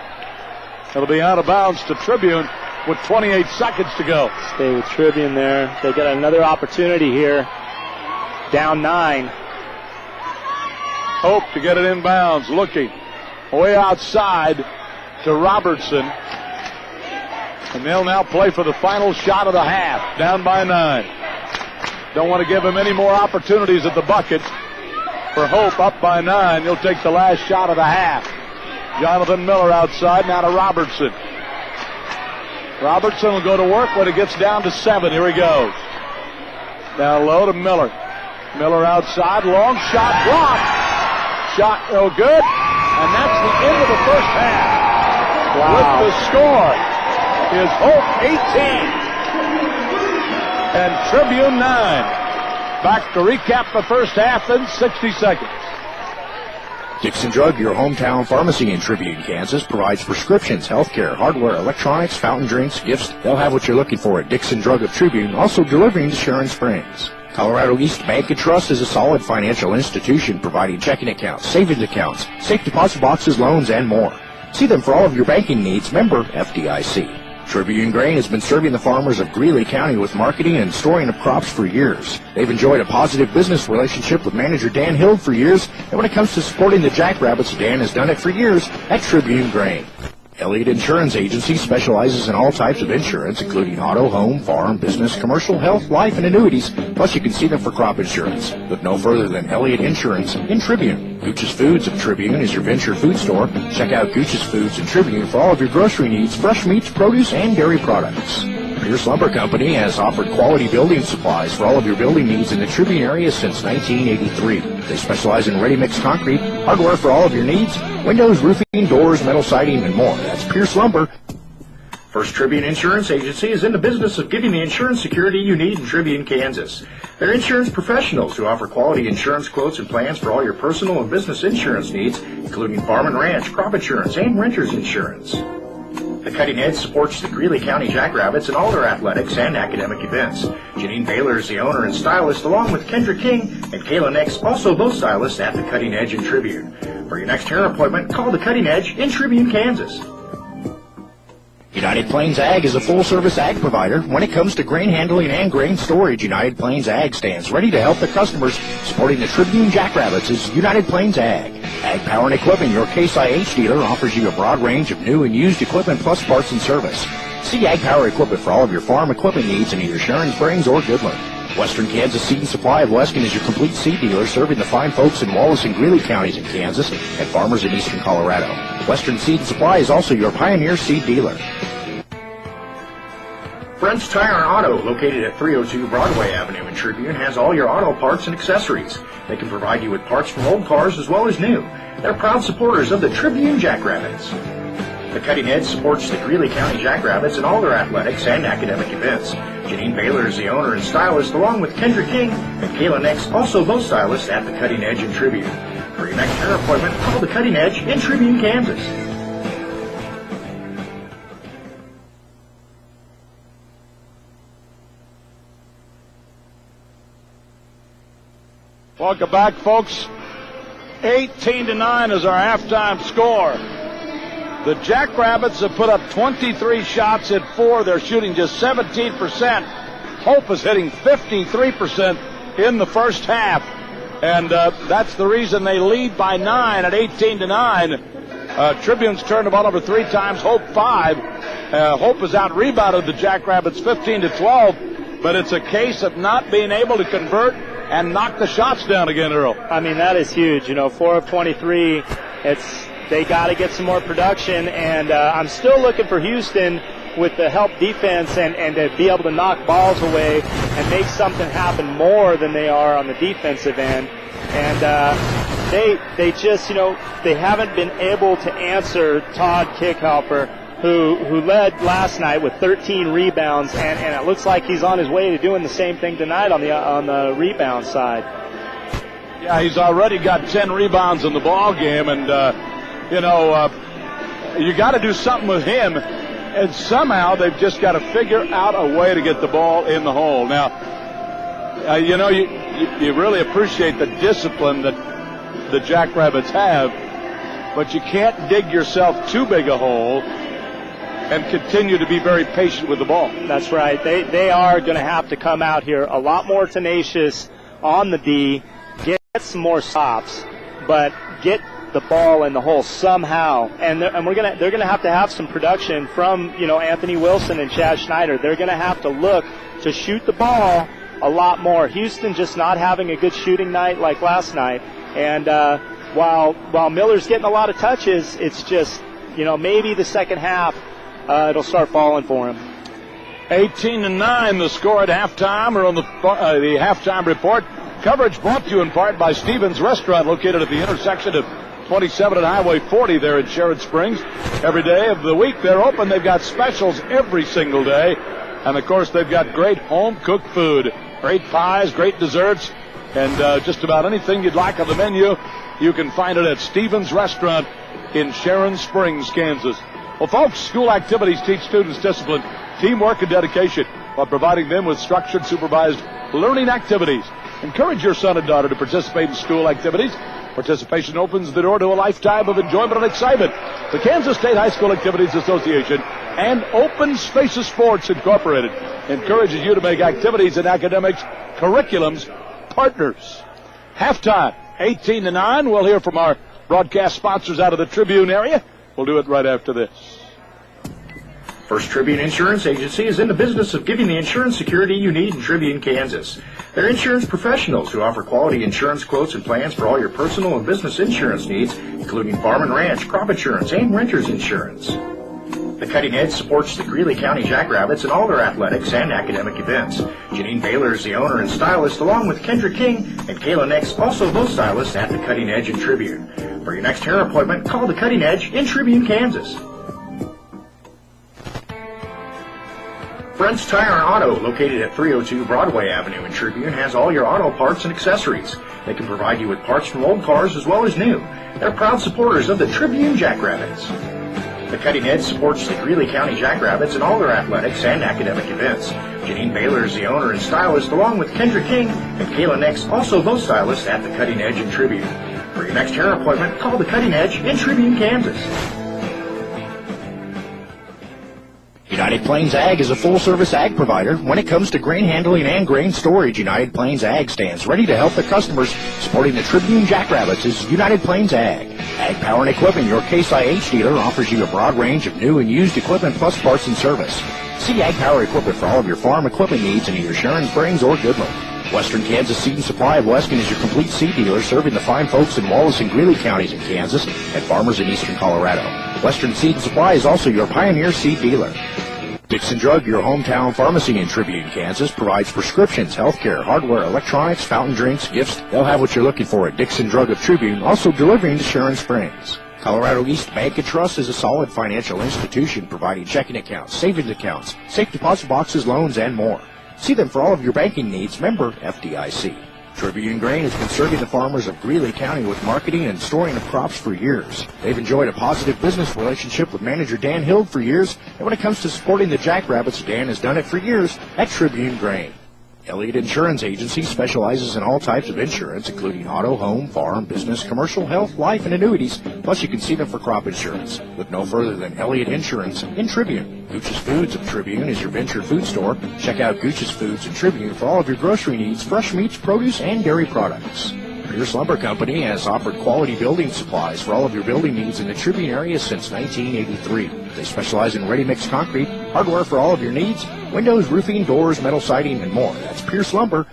It'll be out of bounds to Tribune with 28 seconds to go.
Stay with Tribune there. They got another opportunity here. Down 9.
Hope to get it inbounds, looking way outside to Robertson. And they'll now play for the final shot of the half, down by 9. Don't want to give him any more opportunities at the bucket. For Hope, up by 9, he'll take the last shot of the half. Jonathan Miller outside, now to Robertson. Robertson will go to work when it gets down to 7. Here he goes. Down low to Miller. Miller outside, long shot, blocked. Shot no good, and that's the end of the first half. Wow. With the score is Hope 18 and Tribune 9. Back to recap the first half in 60 seconds.
Dixon Drug, your hometown pharmacy in Tribune, Kansas, provides prescriptions, healthcare, hardware, electronics, fountain drinks, gifts. They'll have what you're looking for at Dixon Drug of Tribune, also delivering to Sharon Springs. Colorado East Bank and Trust is a solid financial institution providing checking accounts, savings accounts, safe deposit boxes, loans, and more. See them for all of your banking needs. Member FDIC. Tribune Grain has been serving the farmers of Greeley County with marketing and storing of crops for years. They've enjoyed a positive business relationship with manager Dan Hill for years, and when it comes to supporting the Jackrabbits, Dan has done it for years at Tribune Grain. Elliott Insurance Agency specializes in all types of insurance, including auto, home, farm, business, commercial, health, life, and annuities. Plus, you can see them for crop insurance. Look no further than Elliott Insurance in Tribune. Gooch's Foods of Tribune is your venture food store. Check out Gooch's Foods in Tribune for all of your grocery needs, fresh meats, produce, and dairy products. Pierce Lumber Company has offered quality building supplies for all of your building needs in the Tribune area since 1983. They specialize in ready-mix concrete, hardware for all of your needs, windows, roofing, doors, metal siding, and more. That's Pierce Lumber.
First Tribune Insurance Agency is in the business of giving the insurance security you need in Tribune, Kansas. They're insurance professionals who offer quality insurance quotes and plans for all your personal and business insurance needs, including farm and ranch, crop insurance, and renter's insurance. The Cutting Edge supports the Greeley County Jackrabbits in all their athletics and academic events. Janine Baylor is the owner and stylist, along with Kendra King and Kayla Nix, also both stylists at the Cutting Edge in Tribune. For your next hair appointment, call the Cutting Edge in Tribune, Kansas.
United Plains Ag is a full-service ag provider. When it comes to grain handling and grain storage, United Plains Ag stands ready to help the customers. Supporting the Tribune Jackrabbits is United Plains Ag. Ag Power and Equipment, your Case IH dealer, offers you a broad range of new and used equipment plus parts and service. See Ag Power Equipment for all of your farm equipment needs in either Sharon Springs or Goodland. Western Kansas Seed and Supply of Weston is your complete seed dealer, serving the fine folks in Wallace and Greeley counties in Kansas and farmers in eastern Colorado. Western Seed and Supply is also your Pioneer seed dealer.
Brent's Tire and Auto, located at 302 Broadway Avenue in Tribune, has all your auto parts and accessories. They can provide you with parts from old cars as well as new. They're proud supporters of the Tribune Jackrabbits. The Cutting Edge supports the Greeley County Jackrabbits in all their athletics and academic events. Janine Baylor is the owner and stylist, along with Kendra King and Kayla Nix, also both stylists at the Cutting Edge in Tribune. For your next hair appointment, call the Cutting Edge in Tribune, Kansas.
Welcome back, folks. 18-9 is our halftime score. The Jackrabbits have put up 23 shots at 4. They're shooting just 17%. Hope is hitting 53% in the first half. And that's the reason they lead by 9 at 18-9. Tribune's turned the ball over 3 times, Hope 5. Hope has out-rebounded the Jackrabbits 15-12. But it's a case of not being able to convert and knock the shots down again, Earl.
I mean, that is huge. 4 of 23. They got to get some more production, and I'm still looking for Houston with the help defense and to be able to knock balls away and make something happen more than they are on the defensive end. And they just, they haven't been able to answer Todd Kickhelper, who led last night with 13 rebounds, and it looks like he's on his way to doing the same thing tonight on the rebound side.
Yeah, he's already got 10 rebounds in the ball game, and you got to do something with him, and somehow they've just got to figure out a way to get the ball in the hole. Now, you really appreciate the discipline that the Jackrabbits have, but you can't dig yourself too big a hole and continue to be very patient with the ball.
That's right. They are going to have to come out here a lot more tenacious on the D, get some more stops, but get the ball in the hole somehow. And they're going to have some production from Anthony Wilson and Chad Schneider. They're going to have to look to shoot the ball a lot more. Houston just not having a good shooting night like last night. And while Miller's getting a lot of touches, it's just maybe the second half. It'll start falling for him.
18-9 the score at halftime, or on the halftime report. Coverage brought to you in part by Stevens Restaurant, located at the intersection of 27 and Highway 40 there in Sharon Springs. Every day of the week they're open. They've got specials every single day. And, of course, they've got great home-cooked food, great pies, great desserts, and just about anything you'd like on the menu, you can find it at Stevens Restaurant in Sharon Springs, Kansas. Well, folks, school activities teach students discipline, teamwork, and dedication while providing them with structured, supervised learning activities. Encourage your son and daughter to participate in school activities. Participation opens the door to a lifetime of enjoyment and excitement. The Kansas State High School Activities Association and Open Spaces Sports Incorporated encourages you to make activities and academics curriculums partners. Halftime, 18-9. We'll hear from our broadcast sponsors out of the Tribune area. We'll do it right after this.
First Tribune Insurance Agency is in the business of giving the insurance security you need in Tribune, Kansas. They're insurance professionals who offer quality insurance quotes and plans for all your personal and business insurance needs, including farm and ranch, crop insurance, and renter's insurance. The The Cutting Edge supports the Greeley County Jackrabbits in all their athletics and academic events. Janine Baylor is the owner and stylist, along with Kendra King and Kayla Nix, also both stylists at the Cutting Edge in Tribune. For your next hair appointment, call the Cutting Edge in Tribune, Kansas. Friends Tire and Auto, located at 302 Broadway Avenue in Tribune, has all your auto parts and accessories. They can provide you with parts from old cars as well as new. They're proud supporters of the Tribune Jackrabbits. The Cutting Edge supports the Greeley County Jackrabbits in all their athletics and academic events. Janine Baylor is the owner and stylist, along with Kendra King and Kayla Nix, also both stylists at the Cutting Edge in Tribune. For your next hair appointment, call the Cutting Edge in Tribune, Kansas.
United Plains Ag is a full-service ag provider. When it comes to grain handling and grain storage, United Plains Ag stands ready to help their customers. Supporting the Tribune Jackrabbits is United Plains Ag. Ag Power and Equipment, your Case IH dealer, offers you a broad range of new and used equipment plus parts and service. See Ag Power Equipment for all of your farm equipment needs in either Sharon Springs or Goodland. Western Kansas Seed and Supply of Weston is your complete seed dealer, serving the fine folks in Wallace and Greeley counties in Kansas and farmers in eastern Colorado. Western Seed and Supply is also your Pioneer seed dealer. Dixon Drug, your hometown pharmacy in Tribune, Kansas, provides prescriptions, healthcare, hardware, electronics, fountain drinks, gifts. They'll have what you're looking for at Dixon Drug of Tribune, also delivering to Sharon Springs. Colorado East Bank and Trust is a solid financial institution providing checking accounts, savings accounts, safe deposit boxes, loans, and more. See them for all of your banking needs. Member FDIC. Tribune Grain has been serving the farmers of Greeley County with marketing and storing of crops for years. They've enjoyed a positive business relationship with manager Dan Hild for years, and when it comes to supporting the Jackrabbits, Dan has done it for years at Tribune Grain. Elliott Insurance Agency specializes in all types of insurance, including auto, home, farm, business, commercial, health, life, and annuities. Plus, you can see them for crop insurance. Look no further than Elliott Insurance in Tribune. Gooch's Foods of Tribune is your venture food store. Check out Gooch's Foods in Tribune for all of your grocery needs, fresh meats, produce, and dairy products. Pierce Lumber Company has offered quality building supplies for all of your building needs in the Tribune area since 1983. They specialize in ready-mix concrete, hardware for all of your needs, windows, roofing, doors, metal siding, and more. That's Pierce Lumber.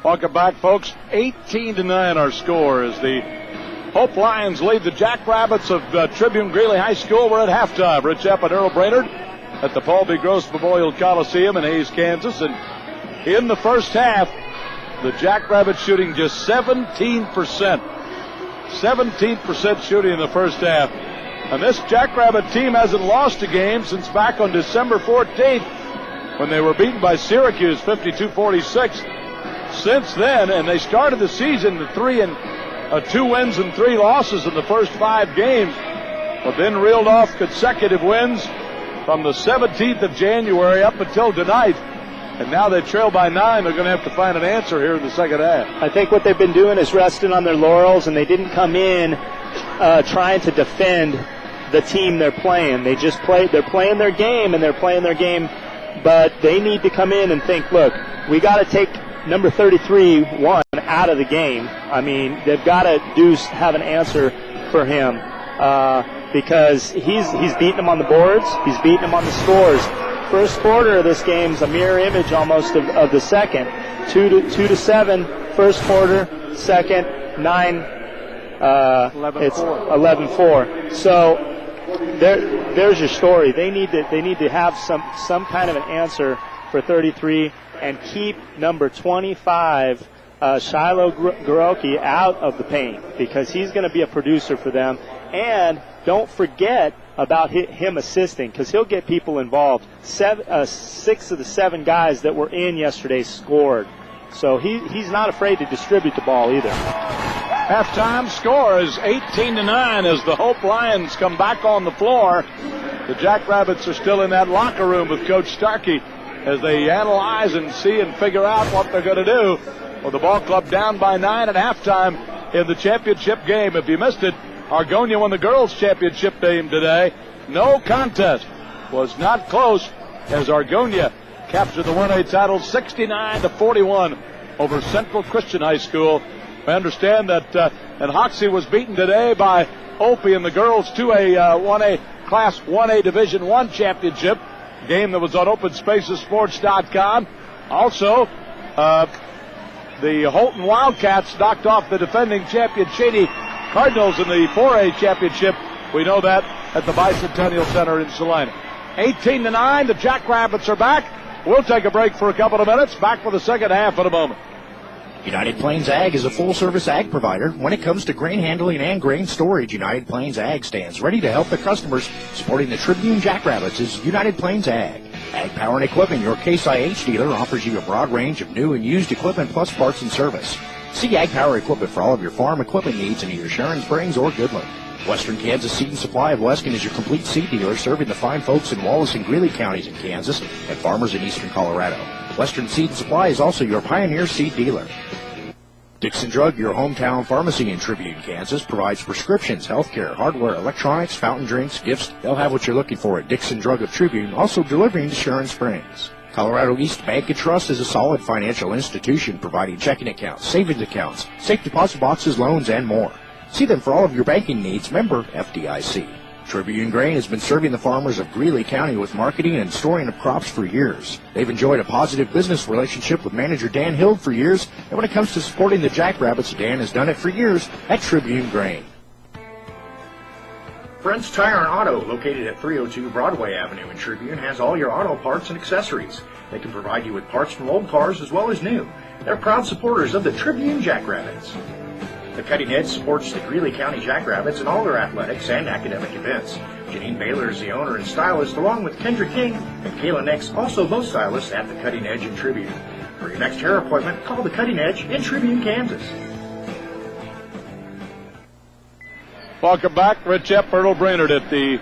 Welcome back, folks. 18-9 our score as the Hope Lions lead the Jackrabbits of Tribune Greeley High School. We're at halftime. Rich Epp and Earl Brainerd at the Paul B. Gross Memorial Coliseum in Hays, Kansas. And in the first half, the Jackrabbits shooting just 17%. 17% shooting in the first half. And this Jackrabbit team hasn't lost a game since back on December 14th when they were beaten by Syracuse 52-46. Since then, and they started the season with 2 wins and 3 losses in the first 5 games, but then reeled off consecutive wins from the 17th of January up until tonight. And now they trail by 9. They're going to have to find an answer here in the second half.
I think what they've been doing is resting on their laurels, and they didn't come in trying to defend the team they're playing. They're playing their game, and they're playing their game, but they need to come in and think, look, we got to take number 33-1 out of the game. I mean, they've got to have an answer for him because he's beating them on the boards. He's beating them on the scores. First quarter of this game's a mirror image almost of the second. 2-7 first quarter, second 9. It's 11-4. So there's your story. They need to have some kind of an answer for 33 and keep number 25 Shiloh Garoki out of the paint because he's going to be a producer for them. And don't forget about him assisting because he'll get people involved. 6 of the 7 guys that were in yesterday scored. So he's not afraid to distribute the ball either.
Halftime score is 18-9 as the Hope Lions come back on the floor. The Jackrabbits are still in that locker room with Coach Starkey as they analyze and see and figure out what they're going to do. Well, the ball club down by 9 at halftime in the championship game. If you missed it, Argonia won the girls' championship game today. No contest. Was not close as Argonia captured the 1A title 69-41 over Central Christian High School. I understand that and Hoxie was beaten today by Opie in the girls 2A 1A Class 1A Division I championship game that was on OpenSpacesSports.com. Also, the Holton Wildcats knocked off the defending champion Cheney Cardinals in the 4A championship. We know that at the Bicentennial Center in Salina. 18-9, the Jackrabbits are back. We'll take a break for a couple of minutes. Back for the second half in a moment.
United Plains Ag is a full-service ag provider. When it comes to grain handling and grain storage, United Plains Ag stands ready to help the customers. Supporting the Tribune Jackrabbits is United Plains Ag. Ag Power and Equipment, your Case IH dealer, offers you a broad range of new and used equipment plus parts and service. See Ag Power Equipment for all of your farm equipment needs in either Sharon Springs or Goodland. Western Kansas Seed and Supply of Weskin is your complete seed dealer, serving the fine folks in Wallace and Greeley counties in Kansas and farmers in eastern Colorado. Western Seed and Supply is also your Pioneer seed dealer. Dixon Drug, your hometown pharmacy in Tribune, Kansas, provides prescriptions, healthcare, hardware, electronics, fountain drinks, gifts. They'll have what you're looking for at Dixon Drug of Tribune, also delivering to Sharon Springs. Colorado East Bank and Trust is a solid financial institution providing checking accounts, savings accounts, safe deposit boxes, loans, and more. See them for all of your banking needs. Member FDIC. Tribune Grain has been serving the farmers of Greeley County with marketing and storing of crops for years. They've enjoyed a positive business relationship with manager Dan Hild for years, and when it comes to supporting the Jackrabbits, Dan has done it for years at Tribune Grain.
Friends Tire and Auto, located at 302 Broadway Avenue in Tribune, has all your auto parts and accessories. They can provide you with parts from old cars as well as new. They're proud supporters of the Tribune Jackrabbits. The Cutting Edge supports the Greeley County Jackrabbits in all their athletics and academic events. Janine Baylor is the owner and stylist, along with Kendra King and Kayla Nix, also both stylists at the Cutting Edge in Tribune. For your next hair appointment, call the Cutting Edge in Tribune, Kansas.
Welcome back. Rich Epp, Earl Brainerd at the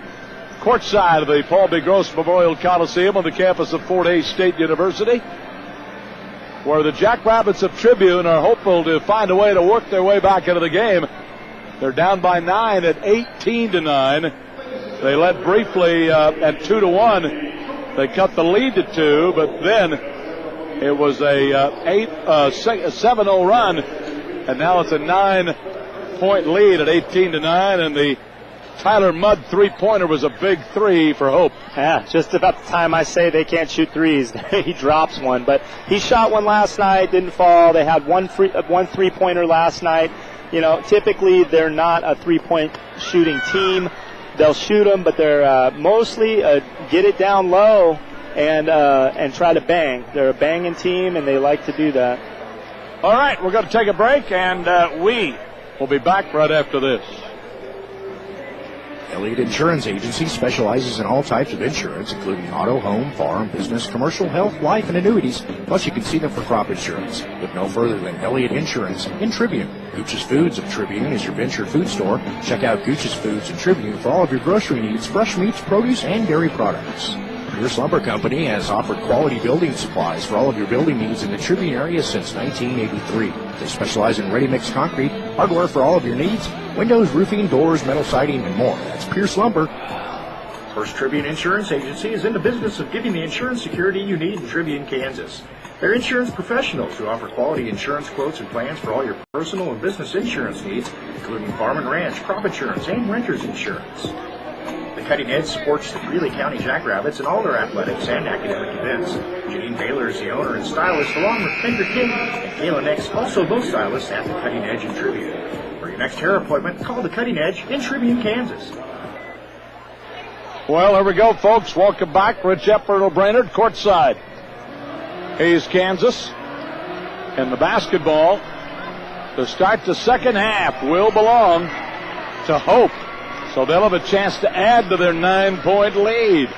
court side of the Paul B. Gross Memorial Coliseum on the campus of Fort Hays State University, where the Jackrabbits of Tribune are hopeful to find a way to work their way back into the game. They're down by 9 at 18-9. They led briefly at 2-1. They cut the lead to 2, but then it was a 7-0 run, and now it's a 9-point lead at 18-9, and the Tyler Mudd three-pointer was a big three for Hope.
Yeah, just about the time I say they can't shoot threes, he drops one. But he shot one last night, didn't fall. They had one three-pointer last night. You know, typically they're not a three-point shooting team. They'll shoot them, but they're mostly get it down low and try to bang. They're a banging team, and they like to do that.
All right, we're going to take a break, and we will be back right after this.
Elliott Insurance Agency specializes in all types of insurance, including auto, home, farm, business, commercial, health, life, and annuities. Plus, you can see them for crop insurance. Look no further than Elliott Insurance in Tribune. Gooch's Foods of Tribune is your venture food store. Check out Gooch's Foods in Tribune for all of your grocery needs, fresh meats, produce, and dairy products. Pierce Lumber Company has offered quality building supplies for all of your building needs in the Tribune area since 1983. They specialize in ready-mix concrete, hardware for all of your needs, windows, roofing, doors, metal siding, and more. That's Pierce Lumber.
First Tribune Insurance Agency is in the business of giving the insurance security you need in Tribune, Kansas. They're insurance professionals who offer quality insurance quotes and plans for all your personal and business insurance needs, including farm and ranch, crop insurance, and renter's insurance. The Cutting Edge supports the Greeley County Jackrabbits in all their athletics and academic events. Janine Baylor is the owner and stylist, along with Kendra King and Kayla Nix, also both stylists at the Cutting Edge in Tribune. For your next hair appointment, call the Cutting Edge in Tribune, Kansas.
Well, here we go, folks. Welcome back. Rich Epp, Earl Brainerd, courtside. Hayes, Kansas. And the basketball to start the second half will belong to Hope. So they'll have a chance to add to their 9-point lead.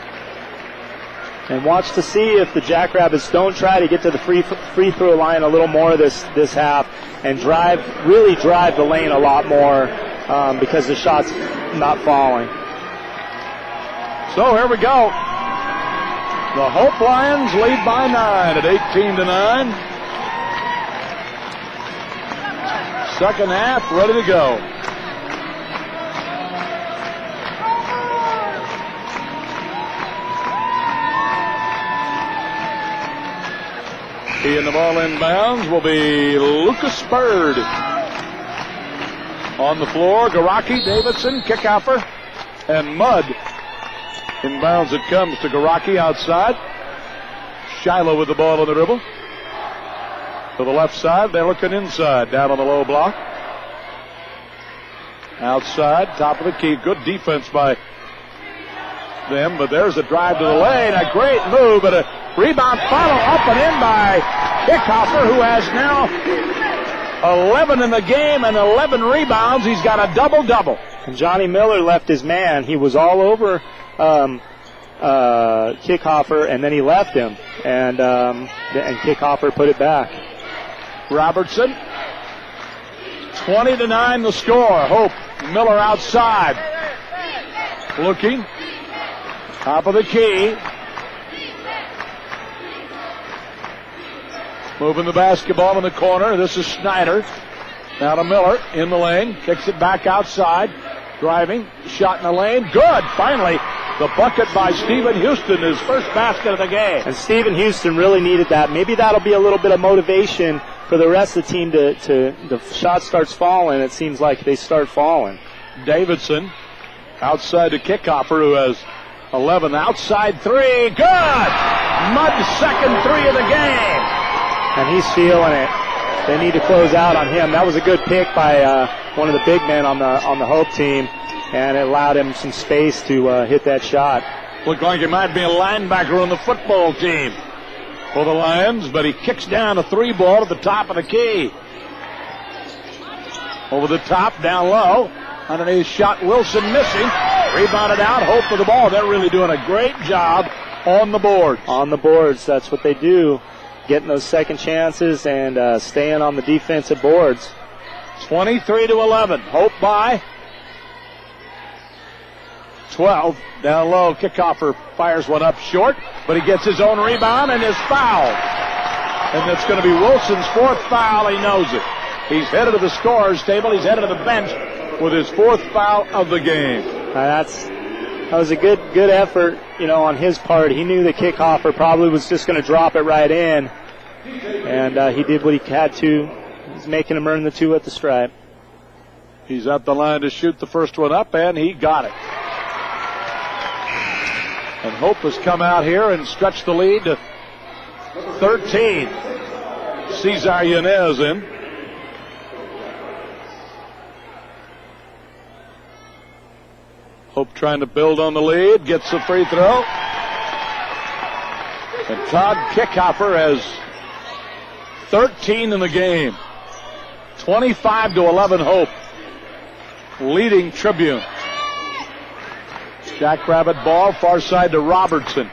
And watch to see if the Jackrabbits don't try to get to the free throw line a little more this half and really drive the lane a lot more because the shot's not falling.
So here we go. The Hope Lions lead by 9 at 18-9. Second half ready to go. And the ball inbounds will be Lucas Bird. On the floor, Garaki, Davidson, Kickoffer, and Mudd. Inbounds it comes to Garaki outside. Shiloh with the ball on the dribble. To the left side, they're looking inside, down on the low block. Outside, top of the key. Good defense by them, but there's a drive to the lane. A great move, but a rebound follow up and in by Kickofer, who has now 11 in the game and 11 rebounds. He's got a double-double.
And Johnny Miller left his man. He was all over Kickofer, and then he left him, and Kickofer put it back.
Robertson, 20-9 the score. Hope Miller outside, looking, top of the key, moving the basketball in the corner. This is Snyder. Now to Miller in the lane, kicks it back outside, driving, shot in the lane, good. Finally, the bucket by Stephen Houston, his first basket of the game.
And Stephen Houston really needed that. Maybe that'll be a little bit of motivation for the rest of the team to the shot starts falling. It seems like they start falling.
Davidson outside to Kickofer, who has 11. Outside three, good! Mudd's second three of the game.
And he's feeling it. They need to close out on him. That was a good pick by one of the big men on the Hope team, and it allowed him some space to hit that shot.
Looked like he might be a linebacker on the football team for the Lions, but he kicks down a three ball to the top of the key. Over the top, down low. Underneath shot, Wilson missing. Rebounded out, Hope for the ball. They're really doing a great job on the board.
On the boards, that's what they do. Getting those second chances and staying on the defensive boards.
23-11. Hope by 12. Down low, Kickofer fires one up short, but he gets his own rebound and is fouled. And it's going to be Wilson's fourth foul. He knows it. He's headed to the scorer's table. He's headed to the bench with his fourth foul of the game.
That was a good effort, on his part. He knew the Kickofer probably was just going to drop it right in, and he did what he had to. He's making him earn the two at the stripe.
He's at the line to shoot the first one up, and he got it. And Hope has come out here and stretched the lead to 13. Cesar Yanez in. Hope trying to build on the lead, gets the free throw. And Todd Kickofer has 13 in the game. 25-11 Hope, leading Tribune. Jackrabbit ball, far side to Robertson.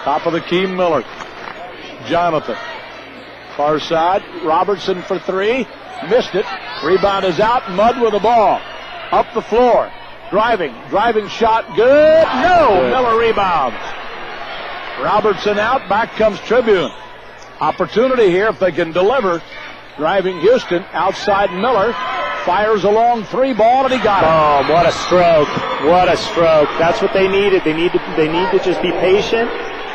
Top of the key, Miller. Jonathan. Far side, Robertson for three. Missed it. Rebound is out. Mudd with the ball. Up the floor. Driving shot. Good. No. Good. Miller rebounds. Robertson out. Back comes Tribune. Opportunity here if they can deliver. Driving Houston. Outside Miller. Fires a long three ball, and he got it.
Oh, what a stroke. What a stroke. That's what they needed. They need to just be patient.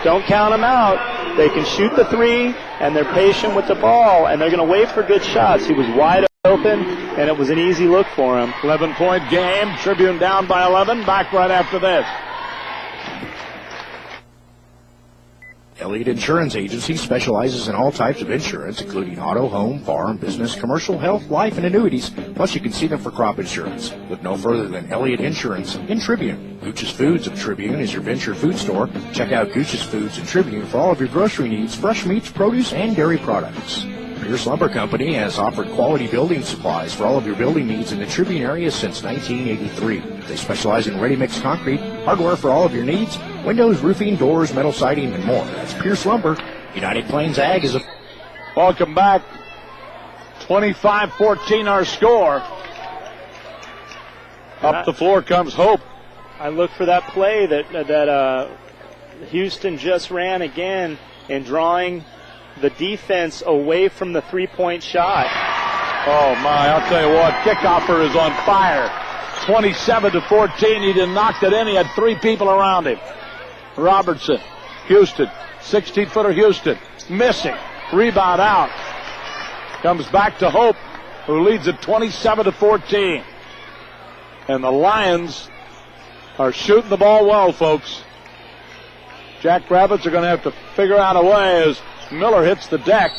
Don't count them out. They can shoot the three, and they're patient with the ball, and they're going to wait for good shots. He was wide open, and it was an easy look for him.
11-point game. Tribune down by 11. Back right after this.
Elliott Insurance Agency specializes in all types of insurance, including auto, home, farm, business, commercial, health, life, and annuities. Plus, you can see them for crop insurance. Look no further than Elliott Insurance in Tribune. Gooch's Foods of Tribune is your venture food store. Check out Gooch's Foods in Tribune for all of your grocery needs, fresh meats, produce, and dairy products. Pierce Lumber Company has offered quality building supplies for all of your building needs in the Tribune area since 1983. They specialize in ready-mix concrete, hardware for all of your needs, windows, roofing, doors, metal siding, and more. That's Pierce Lumber. United Plains Ag is a...
Welcome back. 25-14 our score. Up the floor comes Hope.
I look for that play that Houston just ran again in drawing the defense away from the three-point shot.
Oh, my, I'll tell you what, Kickofer is on fire. 27-14, he didn't knock it in. He had three people around him. Robertson, Houston, 16-footer Houston, missing. Rebound out. Comes back to Hope, who leads at 27-14. And the Lions are shooting the ball well, folks. Jackrabbits are going to have to figure out a way as Miller hits the deck.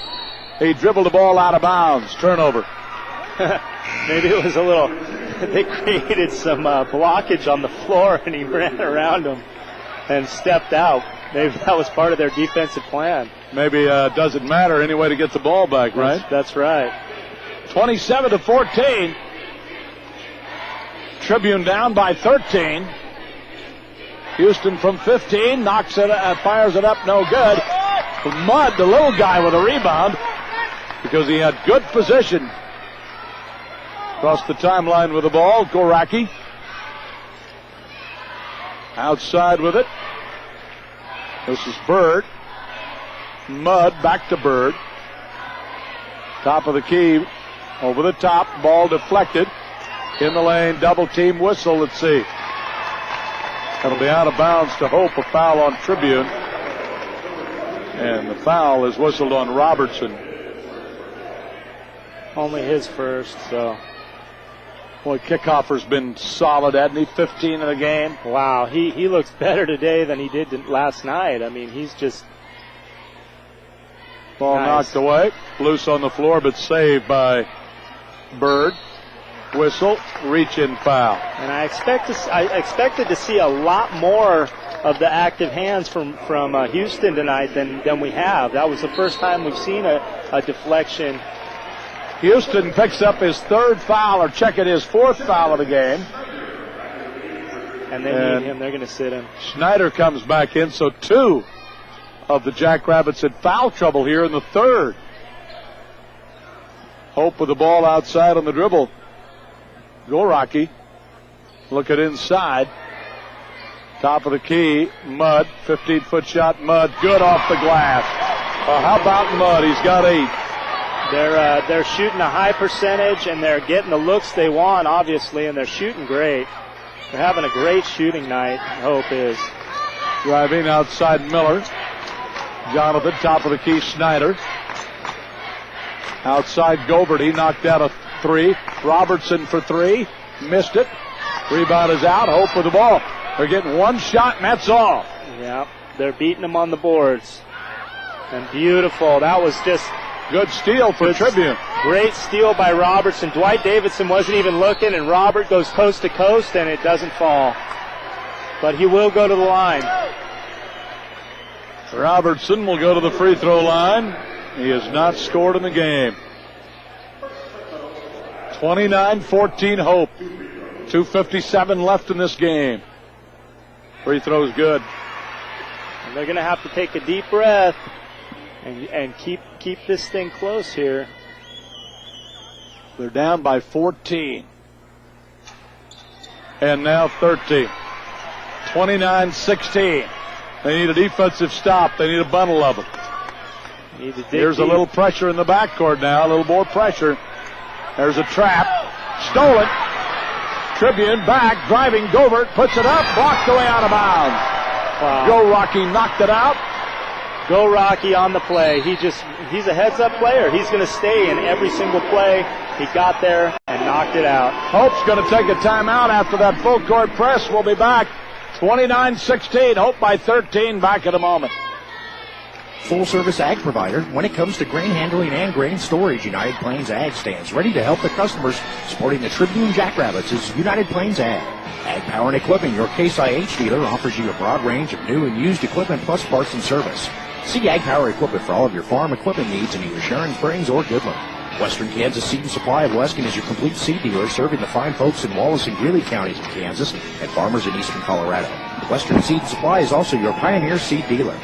He dribbled the ball out of bounds. Turnover.
Maybe it was a little, they created some blockage on the floor and he ran around him. and stepped out. Maybe that was part of their defensive plan.
Maybe it doesn't matter any way to get the ball back, right?
That's right.
27-14. Tribune down by 13. Houston from 15 knocks it, fires it up, no good. Mudd, the little guy, with a rebound because he had good position. Across the timeline with the ball, Goraki. Outside with it. This is Bird. Mudd back to Bird. Top of the key. Over the top. Ball deflected. In the lane. Double team whistle. Let's see. That'll be out of bounds to Hope. A foul on Tribune. And the foul is whistled on Robertson.
Only his first, so.
Boy, Kickhoffer's been solid, hasn't he? 15 in the game.
Wow, he looks better today than he did last night. I mean, he's just
ball
nice.
Knocked away. Loose on the floor, but saved by Bird. Whistle, reach-in foul.
And I expected to see a lot more of the active hands from Houston tonight than we have. That was the first time we've seen a deflection.
Houston picks up his third foul, or checking his fourth foul of the game.
And they need him. They're going to sit him.
Snyder comes back in, so two of the Jackrabbits had foul trouble here in the third. Hope with the ball outside on the dribble. Goraki looking inside. Top of the key, Mudd, 15-foot shot, Mudd, good off the glass. How about Mudd? He's got 8.
They're shooting a high percentage, and they're getting the looks they want, obviously, and they're shooting great. They're having a great shooting night, Hope is.
Driving outside Miller. Jonathan, top of the key, Snyder. Outside Gobert, he knocked out a 3. Robertson for 3, missed it. Rebound is out, Hope with the ball. They're getting one shot, and that's all.
Yeah, they're beating them on the boards. And beautiful, that was just...
Good steal for Tribune.
Great steal by Robertson. Dwight Davidson wasn't even looking, and Robert goes coast to coast, and it doesn't fall. But he will go to the line.
Robertson will go to the free throw line. He has not scored in the game. 29-14 Hope. 2:57 left in this game. Free throw's good.
And they're going to have to take a deep breath and keep this thing close here.
They're down by 14. And now 13. 29-16. They need a defensive stop. They need a bundle of them. Here's a little pressure in the backcourt now. A little more pressure. There's a trap. Stolen. Tribune back. Driving. Gobert puts it up. Blocked away out of bounds.
Wow.
Goraki knocked it out.
Goraki on the play. He's a heads-up player. He's going to stay in every single play. He got there and knocked it out.
Hope's going to take a timeout after that full-court press. We'll be back. 29-16. Hope by 13. Back in a moment.
Full-service ag provider. When it comes to grain handling and grain storage, United Plains Ag stands ready to help the customers. Supporting the Tribune Jackrabbits is United Plains Ag. Ag Power and Equipment, your Case IH dealer, offers you a broad range of new and used equipment plus parts and service. See Ag Power Equipment for all of your farm equipment needs in either Sharon Springs or Goodland. Western Kansas Seed and Supply of Weskin is your complete seed dealer, serving the fine folks in Wallace and Greeley counties of Kansas and farmers in eastern Colorado. Western Seed and Supply is also your Pioneer seed dealer.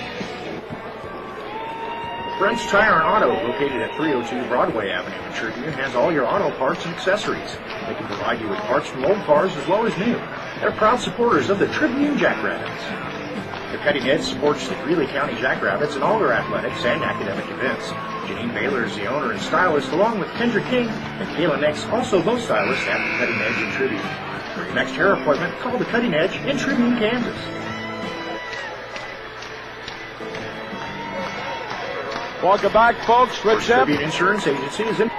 French Tire and Auto, located at 302 Broadway Avenue in Tribune, has all your auto parts and accessories. They can provide you with parts from old cars as well as new. They're proud supporters of the Tribune Jackrabbits. The Cutting Edge supports the Greeley County Jackrabbits in all their athletics and academic events. Janine Baylor is the owner and stylist, along with Kendra King and Kayla Nix, also both stylists at the Cutting Edge in Tribune. For your next hair appointment, call the Cutting Edge in Tribune, Kansas.
Welcome back, folks.
Tribune Insurance Agency is in.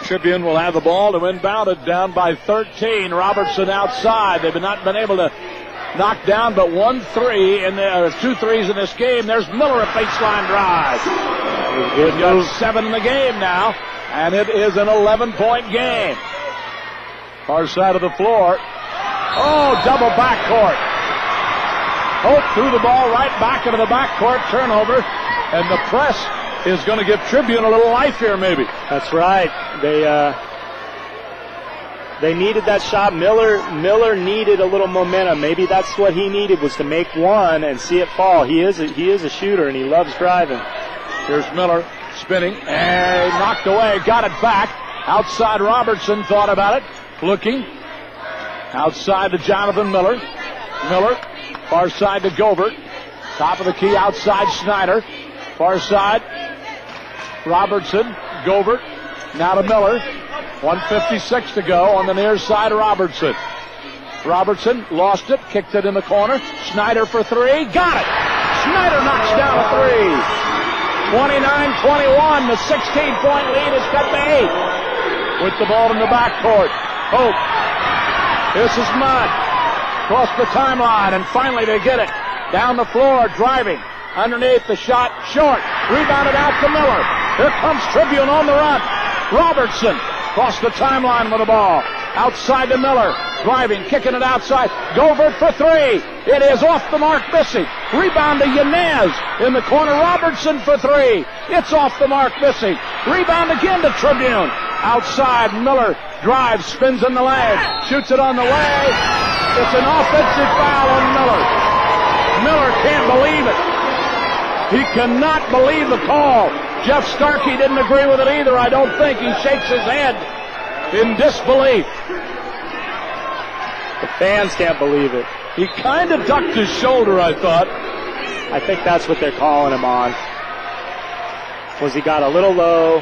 Tribune will have the ball to inbound it, down by 13. Robertson outside. They've not been able to knock down but 1-3 and 2 threes in this game. There's Miller, a baseline drive. He's got 7 in the game now, and it is an 11-point game. Far side of the floor. Oh, double backcourt. Hope threw the ball right back into the backcourt, turnover, and the press is going to give Tribune a little life here, maybe.
That's right. They needed that shot. Miller needed a little momentum. Maybe that's what he needed, was to make one and see it fall. He is a shooter, and he loves driving.
Here's Miller spinning and knocked away. Got it back. Outside Robertson thought about it. Looking. Outside to Jonathan Miller. Miller. Far side to Govert. Top of the key outside Snyder. Far side. Robertson. Govert. Now to Miller. 1:56 to go on the near side. Robertson. Robertson lost it. Kicked it in the corner. Snyder for three. Got it. Snyder knocks down a three. 29-21. The 16-point lead is cut to 8. With the ball in the backcourt. Hope. This is Mudd. Across the timeline, and finally they get it. Down the floor, driving. Underneath, the shot, short. Rebounded out to Miller. Here comes Tribune on the run. Robertson across the timeline with the ball. Outside to Miller. Driving, kicking it outside. Govert for three. It is off the mark, missing. Rebound to Yanez in the corner. Robertson for three. It's off the mark, missing. Rebound again to Tribune. Outside, Miller drives, spins in the leg, shoots it on the way. It's an offensive foul on Miller. Miller can't believe it. He cannot believe the call. Jeff Starkey didn't agree with it either, I don't think. He shakes his head in disbelief.
The fans can't believe it.
He kind of ducked his shoulder, I thought.
I think that's what they're calling him on. Was he got a little low,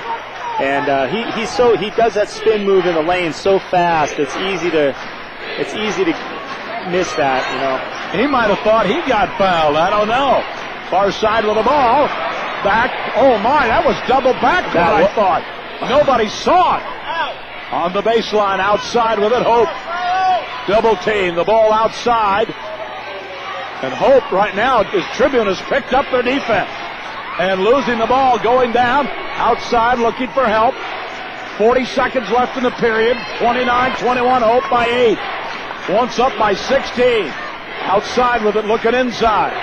and he does that spin move in the lane so fast. It's easy to miss that, you know.
He might have thought he got fouled. I don't know. Far side with the ball. Back. Oh my, that was double backcourt, I thought. Nobody saw it. On the baseline, outside with it, Hope. Double team, the ball outside. And Hope right now, as Tribune has picked up their defense. And losing the ball, going down. Outside, looking for help. 40 seconds left in the period. 29-21, Hope by 8. Once up by 16. Outside with it, looking inside.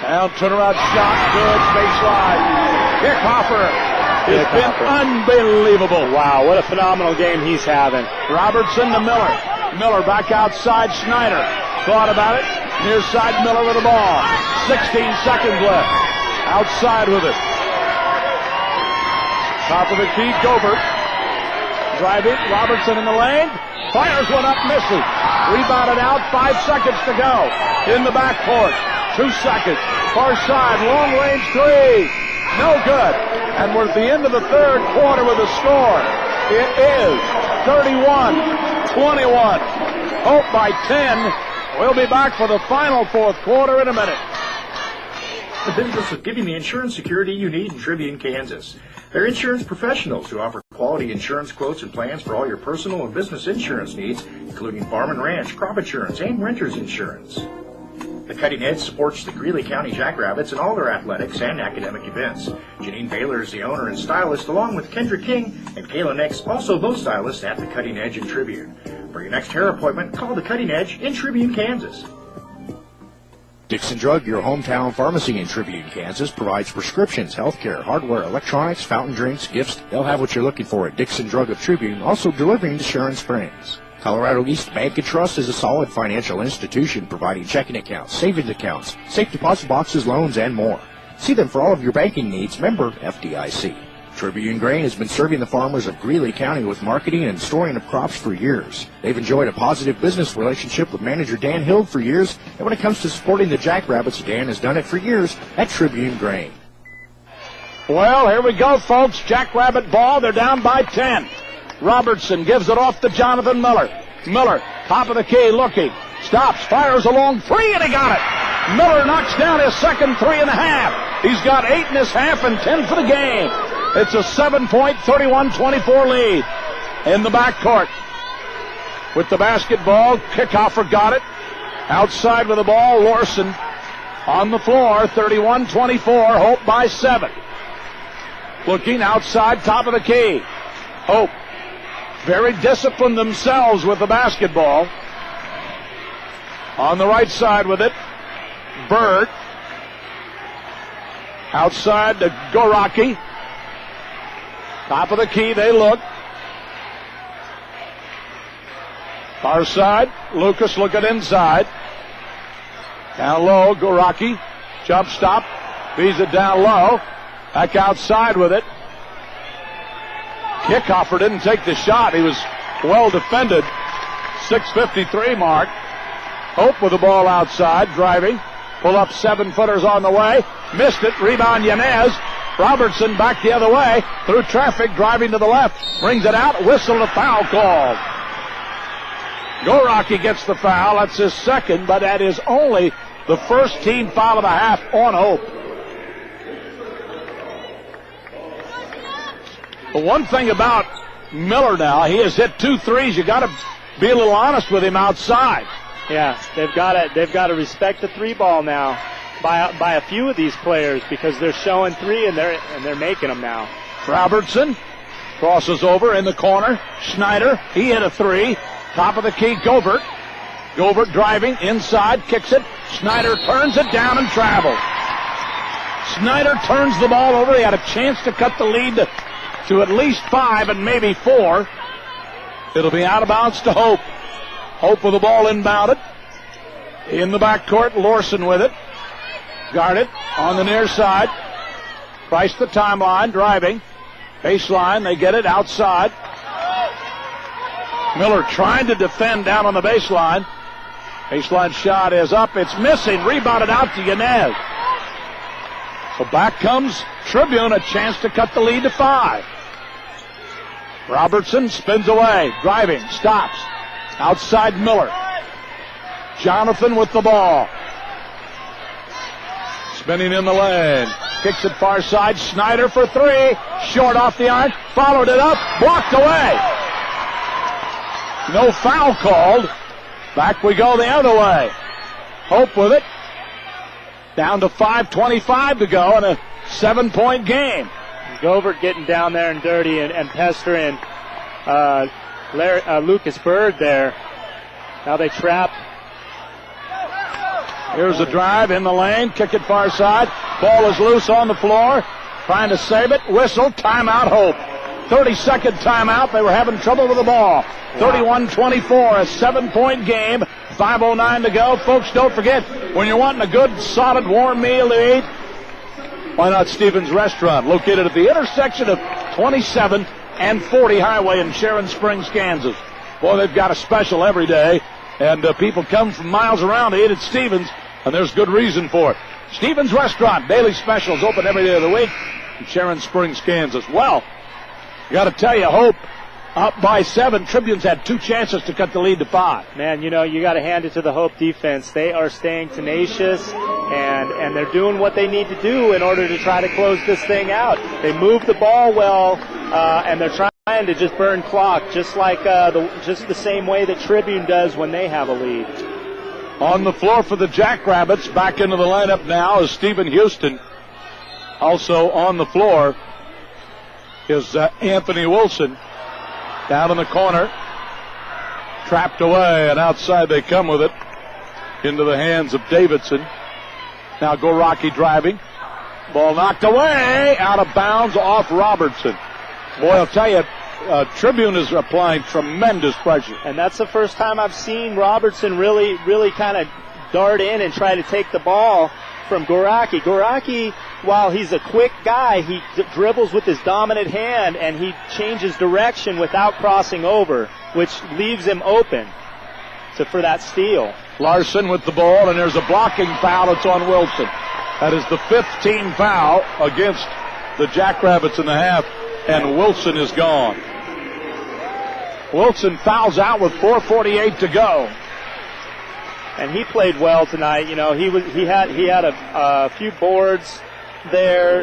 Now turnaround shot, good, baseline. Kickover. It's been unbelievable.
Wow, what a phenomenal game he's having.
Robertson to Miller. Miller back outside, Snyder. Thought about it. Near side, Miller with the ball. 16 seconds left. Outside with it. Top of the key, Govert. Driving, Robertson in the lane. Fires one up, misses. Rebounded out, 5 seconds to go. In the backcourt. 2 seconds. Far side, long range three. No good. And we're at the end of the third quarter with a score. It is 31-21. Hope by 10. We'll be back for the final fourth quarter in a minute.
The business of giving the insurance security you need in Tribune, Kansas. They're insurance professionals who offer quality insurance quotes and plans for all your personal and business insurance needs, including farm and ranch, crop insurance, and renter's insurance. The Cutting Edge supports the Greeley County Jackrabbits in all their athletics and academic events. Janine Baylor is the owner and stylist, along with Kendra King and Kayla Nix, also both stylists at the Cutting Edge in Tribune. For your next hair appointment, call the Cutting Edge in Tribune, Kansas.
Dixon Drug, your hometown pharmacy in Tribune, Kansas, provides prescriptions, healthcare, hardware, electronics, fountain drinks, gifts. They'll have what you're looking for at Dixon Drug of Tribune, also delivering to Sharon Springs. Colorado East Bank and Trust is a solid financial institution providing checking accounts, savings accounts, safe deposit boxes, loans, and more. See them for all of your banking needs. Member FDIC. Tribune Grain has been serving the farmers of Greeley County with marketing and storing of crops for years. They've enjoyed a positive business relationship with manager Dan Hild for years, and when it comes to supporting the Jackrabbits, Dan has done it for years at Tribune Grain.
Well, here we go, folks. Jackrabbit ball. They're down by 10. Robertson gives it off to Jonathan Miller. Miller, top of the key, looking. Stops, fires a long three, and he got it. Miller knocks down his second 3.5. He's got 8 in his half and 10 for the game. It's a 7-point, 31-24 lead in the backcourt. With the basketball, Kickover got it. Outside with the ball, Larson on the floor, 31-24, Hope by 7. Looking outside, top of the key. Hope. Very disciplined themselves with the basketball. On the right side with it. Bird. Outside to Goraki. Top of the key, they look. Far side, Lucas looking inside. Down low, Goraki. Jump stop. Feeds it down low. Back outside with it. Kickofer didn't take the shot. He was well defended. 6:53 mark. Hope with the ball outside, driving. Pull up 7-footers on the way. Missed it. Rebound Yanez. Robertson back the other way. Through traffic, driving to the left. Brings it out. Whistle and foul called. Goraki gets the foul. That's his second, but that is only the first team foul of the half on Hope. The one thing about Miller now, he has hit 2 threes. You got to be a little honest with him outside.
Yeah, they've got to respect the 3-ball now by a few of these players because they're showing 3 and they're making them now.
Robertson crosses over in the corner. Schneider, he hit a 3. Top of the key, Gobert. Gobert driving inside, kicks it. Schneider turns it down and travels. Schneider turns the ball over. He had a chance to cut the lead to at least 5 and maybe 4. It'll be out of bounds to Hope. Hope with the ball inbounded. In the backcourt, Larson with it. Guarded on the near side. Price the timeline, driving. Baseline, they get it outside. Miller trying to defend down on the baseline. Baseline shot is up. It's missing. Rebounded out to Yanez. So back comes Tribune, a chance to cut the lead to 5. Robertson spins away. Driving. Stops. Outside Miller. Jonathan with the ball. Spinning in the lane. Kicks it far side. Schneider for 3. Short off the iron. Followed it up. Blocked away. No foul called. Back we go the other way. Hope with it. Down to 5:25 to go in a 7-point game.
Govert getting down there and dirty and pestering Lucas Bird there. Now they trap.
Here's a drive in the lane. Kick it far side. Ball is loose on the floor. Trying to save it. Whistle. Timeout Hope. 30-second timeout. They were having trouble with the ball. 31-24, a 7-point game. 5:09 to go. Folks, don't forget, when you're wanting a good, solid, warm meal to eat, why not Stevens Restaurant, located at the intersection of 27 and 40 Highway in Sharon Springs, Kansas. Boy, they've got a special every day, and people come from miles around to eat at Stevens, and there's good reason for it. Stevens Restaurant, daily specials, open every day of the week in Sharon Springs, Kansas. Well, got to tell you, Hope up by 7. Tribune's had 2 chances to cut the lead to 5.
Man, you know, you got to hand it to the Hope defense. They are staying tenacious, and they're doing what they need to do in order to try to close this thing out. They move the ball well, and they're trying to just burn clock, just like just the same way that Tribune does when they have a lead.
On the floor for the Jackrabbits, back into the lineup now is Stephen Houston. Also on the floor is Anthony Wilson. Down in the corner, trapped away, and outside they come with it into the hands of Davidson. Now Goraki driving. Ball knocked away, out of bounds off Robertson. Boy, I'll tell you, Tribune is applying tremendous pressure.
And that's the first time I've seen Robertson really kind of dart in and try to take the ball from Goraki. Goraki, while he's a quick guy, he dribbles with his dominant hand and he changes direction without crossing over, which leaves him open for that steal.
Larson with the ball, and there's a blocking foul. It's on Wilson. That is the 5th team foul against the Jackrabbits in the half, and Wilson is gone. Wilson fouls out with 4:48 to go.
And he played well tonight. You know, he had a few boards there.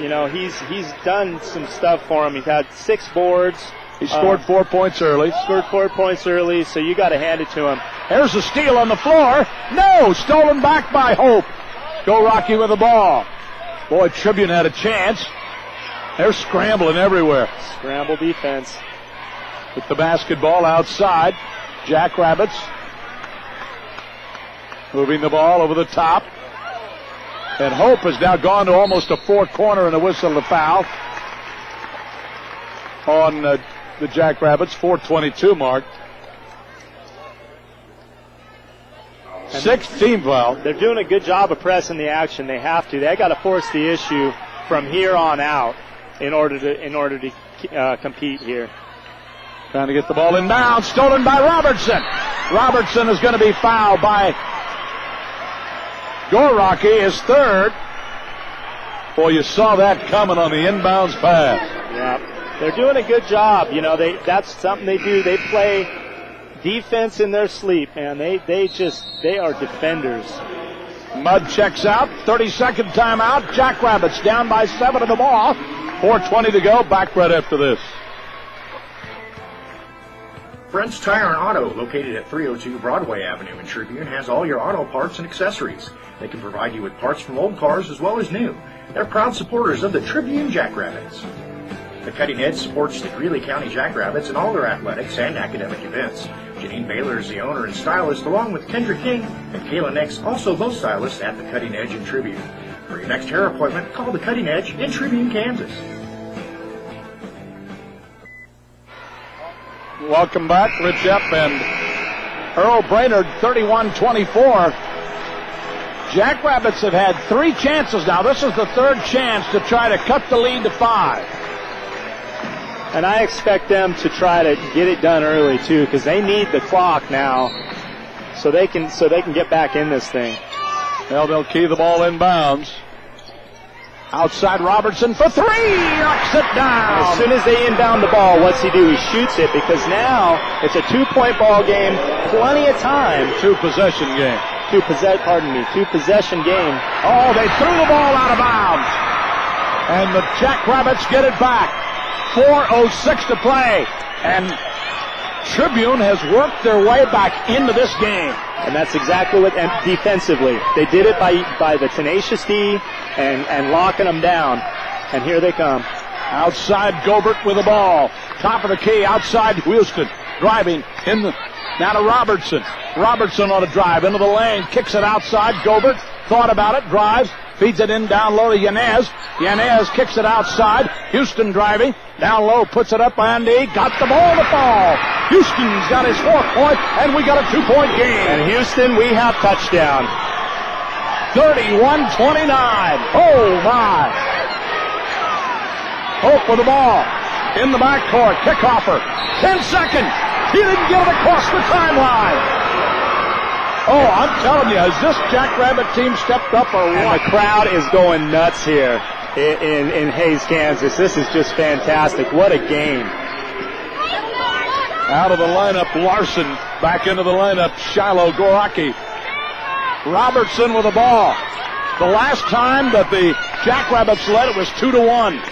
You know, he's done some stuff for him. He's had 6 boards.
He scored 4 points early.
Scored 4 points early, so you got to hand it to him.
There's a steal on the floor. No, stolen back by Hope. Goraki with the ball. Boy, Tribune had a chance. They're scrambling everywhere.
Scramble defense.
With the basketball outside, Jackrabbits Moving the ball over the top. And Hope has now gone to almost a four-corner and a whistle to foul on the Jackrabbits, 4:22 mark. 16 foul.
They're doing a good job of pressing the action. They have to. They got to force the issue from here on out in order to compete here.
Trying to get the ball inbounds, stolen by Robertson. Robertson is going to be fouled by Goraki, his third. Boy, you saw that coming on the inbounds pass.
Yeah, they're doing a good job. You know, that's something they do. They play defense in their sleep, man. They are defenders.
Mudd checks out. 30-second timeout. Jackrabbits down by 7 of the ball. 4:20 to go. Back right after this.
Brent's Tire and Auto, located at 302 Broadway Avenue in Tribune, has all your auto parts and accessories. They can provide you with parts from old cars as well as new. They're proud supporters of the Tribune Jackrabbits. The Cutting Edge supports the Greeley County Jackrabbits in all their athletics and academic events. Janine Baylor is the owner and stylist, along with Kendra King and Kayla Nix, also both stylists at the Cutting Edge in Tribune. For your next hair appointment, call the Cutting Edge in Tribune, Kansas.
Welcome back, Ritchep and Earl Brainerd, 31-24. Jackrabbits have had 3 chances now. This is the 3rd chance to try to cut the lead to 5.
And I expect them to try to get it done early too, because they need the clock now, so they can get back in this thing.
Well, they'll key the ball inbounds. Outside Robertson for 3, knocks it down.
As soon as they inbound the ball, what's he do? He shoots it, because now it's a 2-point ball game, plenty of time.
2-possession game.
2-possession game.
Oh, they threw the ball out of bounds. And the Jackrabbits get it back. 4:06 to play. And Tribune has worked their way back into this game.
And that's exactly what, and defensively, they did it by the tenacious D and locking them down. And here they come.
Outside Gobert with the ball. Top of the key, outside Houston. Driving now to Robertson. Robertson on a drive into the lane. Kicks it outside. Gobert thought about it. Drives. Feeds it in down low to Yanez. Yanez kicks it outside. Houston driving. Down low, puts it up by Andy. Got the ball to fall. Houston's got his 4th point, and we got a 2-point game.
And Houston, we have touchdown.
31-29. Oh, my. Hope with the ball. In the backcourt. Kickoffer. 10 seconds. He didn't get it across the timeline. Oh, I'm telling you, has this Jackrabbit team stepped up or what?
And the crowd is going nuts here in Hays, Kansas. This is just fantastic. What a game.
Out of the lineup, Larson. Back into the lineup, Shiloh Goraki. Robertson with the ball. The last time that the Jackrabbits led, it was 2-1.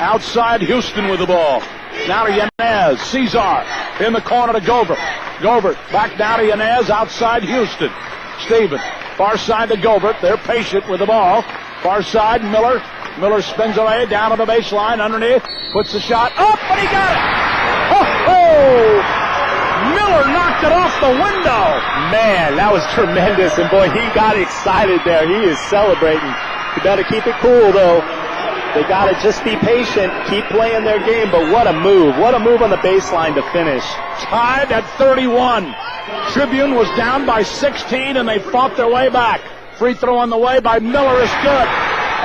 Outside Houston with the ball. Now to Yanez. Cesar in the corner to Gobert. Gobert back down to Yanez. Outside Houston. Stephen. Far side to Gobert. They're patient with the ball. Far side, Miller. Miller spins away down to the baseline underneath. Puts the shot up, but he got it. Oh! Miller knocked it off the window.
Man, that was tremendous. And boy, he got excited there. He is celebrating. You better keep it cool, though. They got to just be patient, keep playing their game, but what a move. What a move on the baseline to finish.
Tied at 31. Tribune was down by 16, and they fought their way back. Free throw on the way by Miller is good.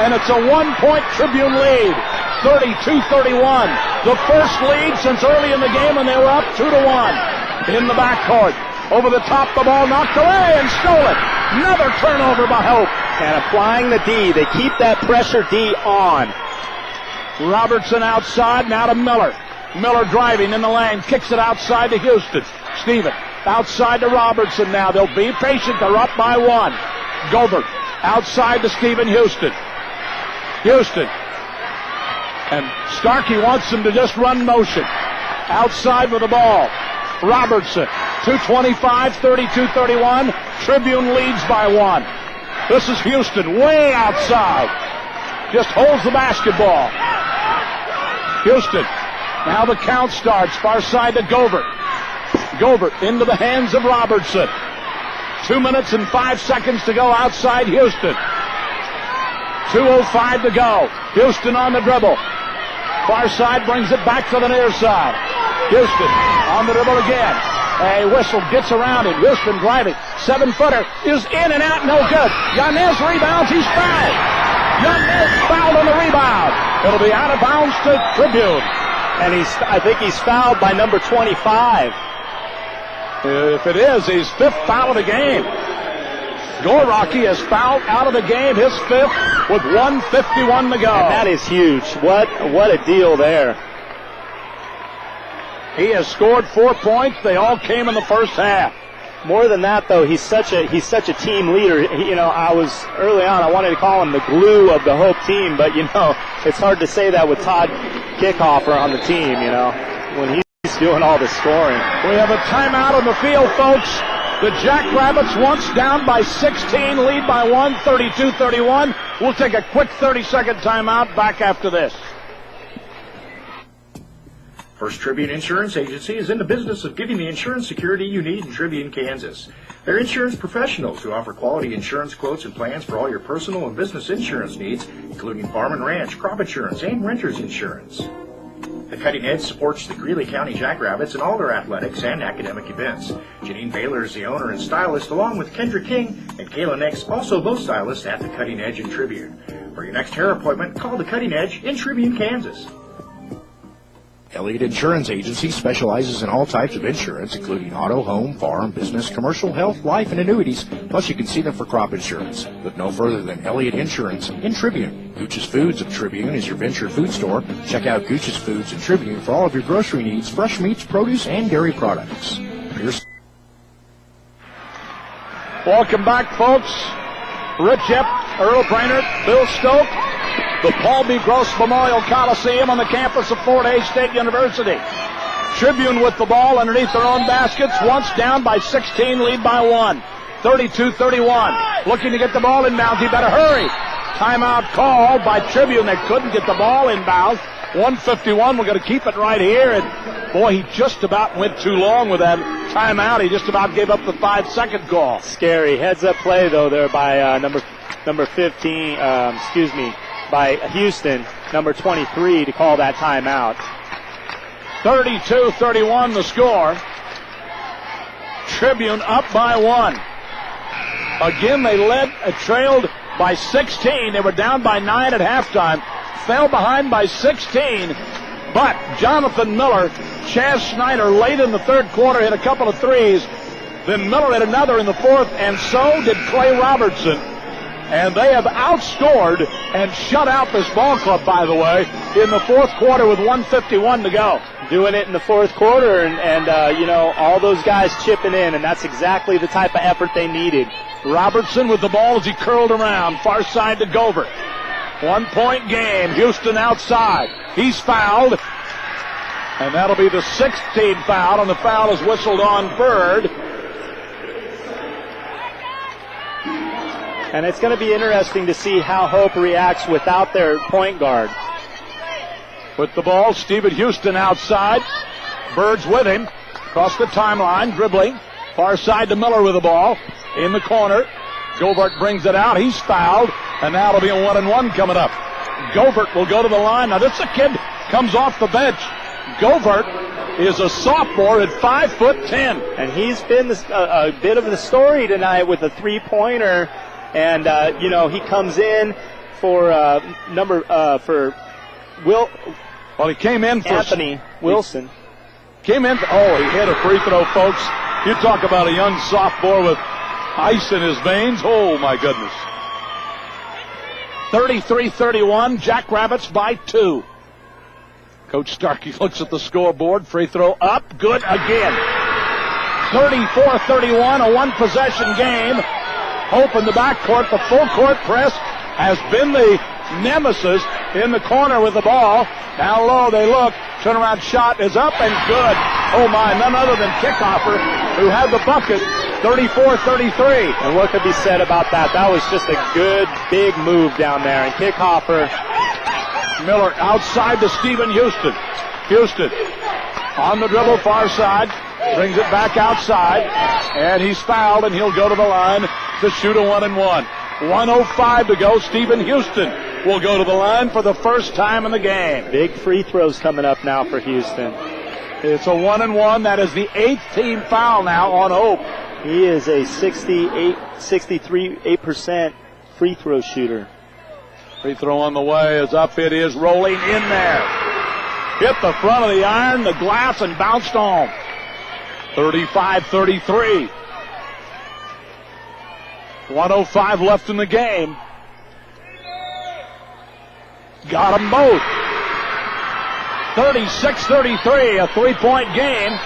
And it's a 1-point Tribune lead, 32-31. The first lead since early in the game, and they were up 2-1. In the backcourt. Over the top, the ball knocked away and stolen. Another turnover by Hope.
And applying the D. They keep that pressure D on.
Robertson outside, now to Miller. Miller driving in the lane, kicks it outside to Houston. Stephen outside to Robertson now. They'll be patient. They're up by 1. Gobert outside to Stephen Houston. Houston. And Starkey wants them to just run motion. Outside with the ball. Robertson. 2:25, 32-31. Tribune leads by 1. This is Houston way outside. Just holds the basketball. Houston. Now the count starts. Far side to Gobert. Gobert into the hands of Robertson. 2 minutes and 5 seconds to go outside Houston. 2:05 to go. Houston on the dribble. Far side brings it back to the near side. Houston on the dribble again. A whistle gets around him. Houston driving. 7-footer is in and out. No good. Yanez rebounds. He's fouled. Yanez fouled on the rebound. It'll be out of bounds to Tribune.
And I think he's fouled by number 25.
If it is, his 5th foul of the game. Goraki has fouled out of the game, his 5th, with 1:51 to go.
And that is huge. What a deal there.
He has scored 4 points. They all came in the first half.
More than that, though, he's such a team leader. I was early on, I wanted to call him the glue of the Hope team, but it's hard to say that with Todd Kickhoffer on the team. When he's doing all the scoring.
We have a timeout on the field, folks. The Jackrabbits, once down by 16, lead by 1, 32-31. We'll take a quick 30-second timeout. Back after this.
First Tribune Insurance Agency is in the business of giving the insurance security you need in Tribune, Kansas. They're insurance professionals who offer quality insurance quotes and plans for all your personal and business insurance needs, including farm and ranch, crop insurance, and renter's insurance. The Cutting Edge supports the Greeley County Jackrabbits in all their athletics and academic events. Janine Baylor is the owner and stylist, along with Kendra King and Kayla Nix, also both stylists at the Cutting Edge in Tribune. For your next hair appointment, call the Cutting Edge in Tribune, Kansas.
Elliott Insurance Agency specializes in all types of insurance, including auto, home, farm, business, commercial, health, life, and annuities. Plus, you can see them for crop insurance. Look no further than Elliott Insurance in Tribune. Gooch's Foods of Tribune is your venture food store. Check out Gooch's Foods in Tribune for all of your grocery needs, fresh meats, produce, and dairy products.
Welcome back, folks. Rich Epp, Earl Brainerd, Bill Stoke. The Paul B. Gross Memorial Coliseum on the campus of Fort Hays State University. Tribune with the ball underneath their own baskets. Once down by 16, lead by 1. 32-31. Looking to get the ball inbounds. He better hurry. Timeout called by Tribune. They couldn't get the ball inbounds. 1:51. We're going to keep it right here. And boy, he just about went too long with that timeout. He just about gave up the 5-second call.
Scary heads-up play though there by number 15. By Houston, number 23, to call that timeout.
32-31 the score. Tribune up by 1. Again, they trailed by 16. They were down by 9 at halftime. Fell behind by 16. But Jonathan Miller, Chaz Schneider, late in the third quarter, hit a couple of threes. Then Miller hit another in the fourth, and so did Clay Robertson. And they have outscored and shut out this ball club, by the way, in the fourth quarter with 1:51 to go.
Doing it in the fourth quarter, and all those guys chipping in, and that's exactly the type of effort they needed.
Robertson with the ball as he curled around, far side to Govert. 1-point game, Houston outside. He's fouled, and that'll be the 16th foul, and the foul is whistled on Bird.
And it's going to be interesting to see how Hope reacts without their point guard.
With the ball, Stephen Houston outside. Bird's with him. Across the timeline, dribbling. Far side to Miller with the ball. In the corner. Govert brings it out. He's fouled. And now it'll be a 1-and-1 coming up. Govert will go to the line. Now this kid comes off the bench. Govert is a sophomore at 5'10".
And he's been a bit of the story tonight with a three-pointer. And, he comes in for Will.
Well, he came in for
Anthony Wilson.
He hit a free throw, folks. You talk about a young sophomore with ice in his veins. Oh, my goodness. 33-31, Jackrabbits by 2. Coach Starkey looks at the scoreboard. Free throw up. Good again. 34-31, a one-possession game. Hope in the backcourt. The full-court press has been the nemesis in the corner with the ball. Down low they look. Turnaround shot is up and good. Oh, my, none other than Kickhoffer, who had the bucket. 34-33.
And what could be said about that? That was just a good, big move down there. And Kickhoffer.
Miller outside to Stephen Houston. Houston on the dribble, far side. Brings it back outside, and he's fouled, and he'll go to the line to shoot a 1-and-1. 1:05 to go. Stephen Houston will go to the line for the first time in the game.
Big free throws coming up now for Houston.
It's a 1-and-1. That is the 8th team foul now on Hope.
He is a 63% free throw shooter.
Free throw on the way is up. It is rolling in there. Hit the front of the iron, the glass, and bounced home. 35-33. 1:05 left in the game. Got them both. 36-33, a three-point game.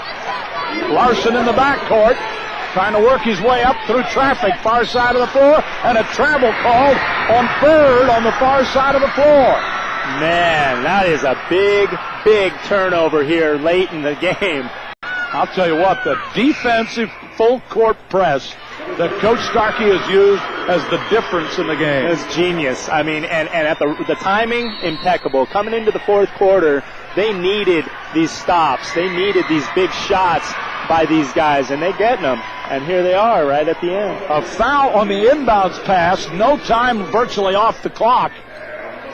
Larson in the backcourt, trying to work his way up through traffic, far side of the floor, and a travel called on Bird on the far side of the floor.
Man, that is a big turnover here late in the game.
I'll tell you what, the defensive full court press that Coach Starkey has used as the difference in the game.
It's genius. I mean, and at the timing, impeccable. Coming into the fourth quarter, they needed these stops. They needed these big shots by these guys, and they're getting them. And here they are right at the end.
A foul on the inbounds pass, no time virtually off the clock.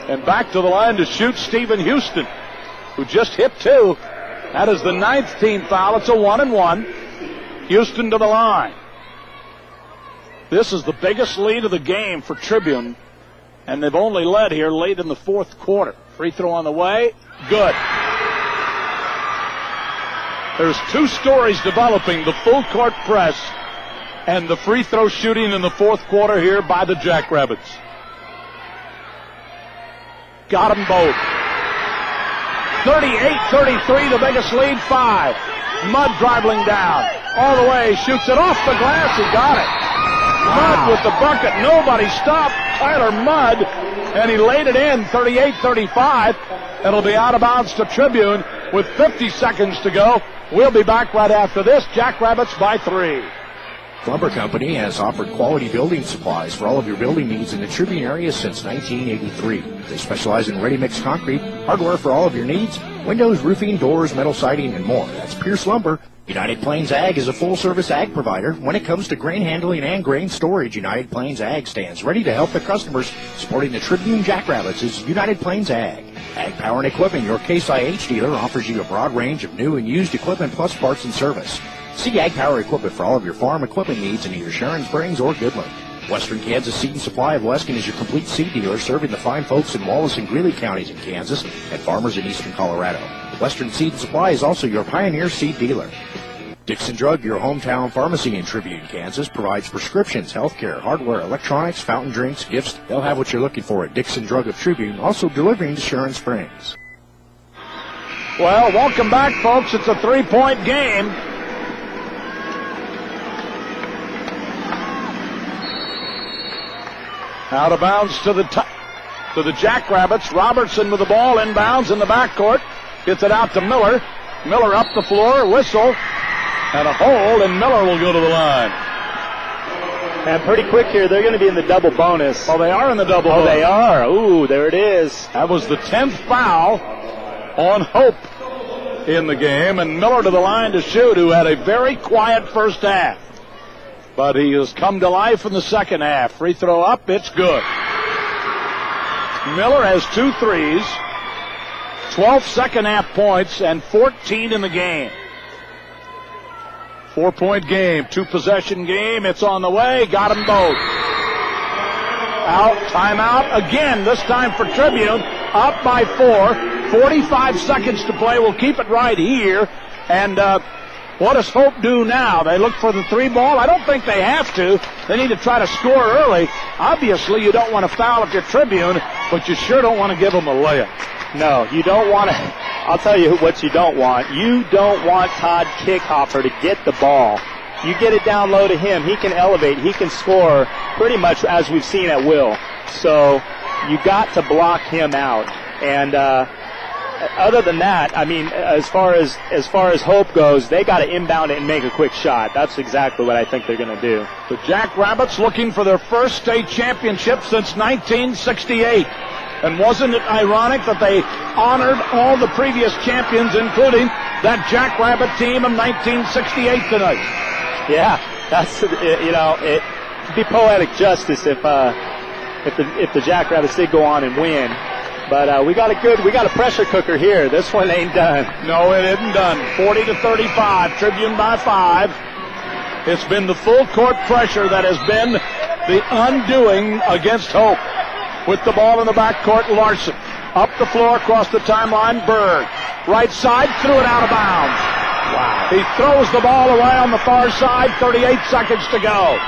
And back to the line to shoot Stephen Houston, who just hit two. That is the 9th team foul. It's a 1-and-1. Houston to the line. This is the biggest lead of the game for Tribune, and they've only led here late in the fourth quarter. Free throw on the way. Good. There's two stories developing, the full court press and the free throw shooting in the fourth quarter here by the Jackrabbits. Got them both. 38-33, the biggest lead, 5. Mudd dribbling down. All the way, shoots it off the glass, he got it. Mudd with the bucket, nobody stopped Tyler Mudd, and he laid it in, 38-35. It'll be out of bounds to Tribune with 50 seconds to go. We'll be back right after this. Jackrabbits by 3.
Lumber Company has offered quality building supplies for all of your building needs in the Tribune area since 1983. They specialize in ready-mix concrete, hardware for all of your needs, windows, roofing, doors, metal siding, and more. That's Pierce Lumber. United Plains Ag is a full-service ag provider. When it comes to grain handling and grain storage, United Plains Ag stands ready to help their customers. Supporting the Tribune Jackrabbits is United Plains Ag. Ag Power and Equipment, your Case IH dealer, offers you a broad range of new and used equipment plus parts and service. See Ag Power Equipment for all of your farm equipment needs in either Sharon Springs or Goodland. Western Kansas Seed and Supply of Weskin is your complete seed dealer, serving the fine folks in Wallace and Greeley counties in Kansas and farmers in eastern Colorado. Western Seed and Supply is also your Pioneer seed dealer. Dixon Drug, your hometown pharmacy in Tribune, Kansas, provides prescriptions, healthcare, hardware, electronics, fountain drinks, gifts. They'll have what you're looking for at Dixon Drug of Tribune, also delivering to Sharon Springs.
Well, welcome back, folks. It's a three-point game. Out of bounds to the Jackrabbits. Robertson with the ball inbounds in the backcourt. Gets it out to Miller. Miller up the floor, whistle, and a hold, and Miller will go to the line.
And pretty quick here, they're going to be in the double bonus.
Oh, they are in the double bonus.
Oh, they are. Ooh, there it is.
That was the 10th foul on Hope in the game, and Miller to the line to shoot, who had a very quiet first half. But he has come to life in the second half. Free throw up, it's good. Miller has 2 threes, 12 second half points, and 14 in the game. 4-point game, 2-possession game. It's on the way. Got them both. Out, timeout again, this time for Tribune. Up by 4. 45 seconds to play. We'll keep it right here. And what does Hope do now? They look for the 3 ball? I don't think they have to. They need to try to score early. Obviously, you don't want to foul if you're Tribune, but you sure don't want to give them a layup.
No, you don't want to. I'll tell you what you don't want. You don't want Todd Kickhopper to get the ball. You get it down low to him. He can elevate. He can score pretty much as we've seen at will. So you got to block him out. And other than that, I mean, as far as Hope goes, they got to inbound it and make a quick shot. That's exactly what I think they're going to do.
The Jackrabbits looking for their first state championship since 1968. And wasn't it ironic that they honored all the previous champions, including that Jackrabbit team of 1968 tonight.
Yeah, that's it'd be poetic justice if the Jackrabbits did go on and win. But we got a pressure cooker here. This one ain't done.
No, it isn't done. 40-35, Tribune by 5. It's been the full court pressure that has been the undoing against Hope. With the ball in the backcourt, Larson. Up the floor, across the timeline, Berg. Right side, threw it out of bounds. Wow. He throws the ball away on the far side, 38 seconds to go.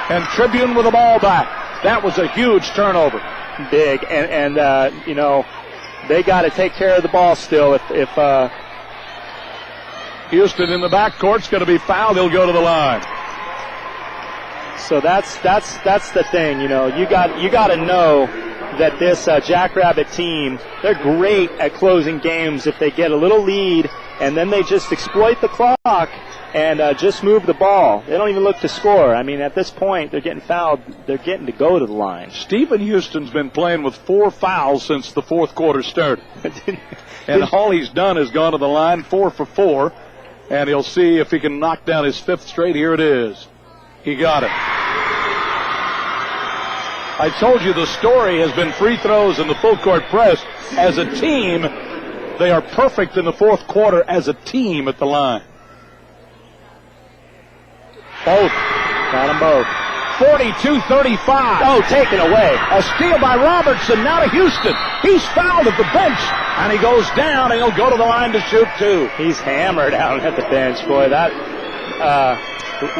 And Tribune with the ball back. That was a huge turnover.
Big, and they got to take care of the ball still. If
Houston in the backcourt's going to be fouled, he'll go to the line.
So that's the thing. You got to know that this Jackrabbit team, they're great at closing games if they get a little lead and then they just exploit the clock and just move the ball. They don't even look to score. I mean, at this point, they're getting fouled. They're getting to go to the line.
Stephen Houston's been playing with 4 fouls since the fourth quarter started. And all he's done is gone to the line 4 for 4. And he'll see if he can knock down his 5th straight. Here it is. He got it. I told you the story has been free throws and the full court press. As a team, they are perfect in the fourth quarter as a team at the line.
Both. Got them both.
42-35.
Oh, taken away.
A steal by Robertson. Now to Houston. He's fouled at the bench. And he goes down and he'll go to the line to shoot 2.
He's hammered out at the bench. Boy, that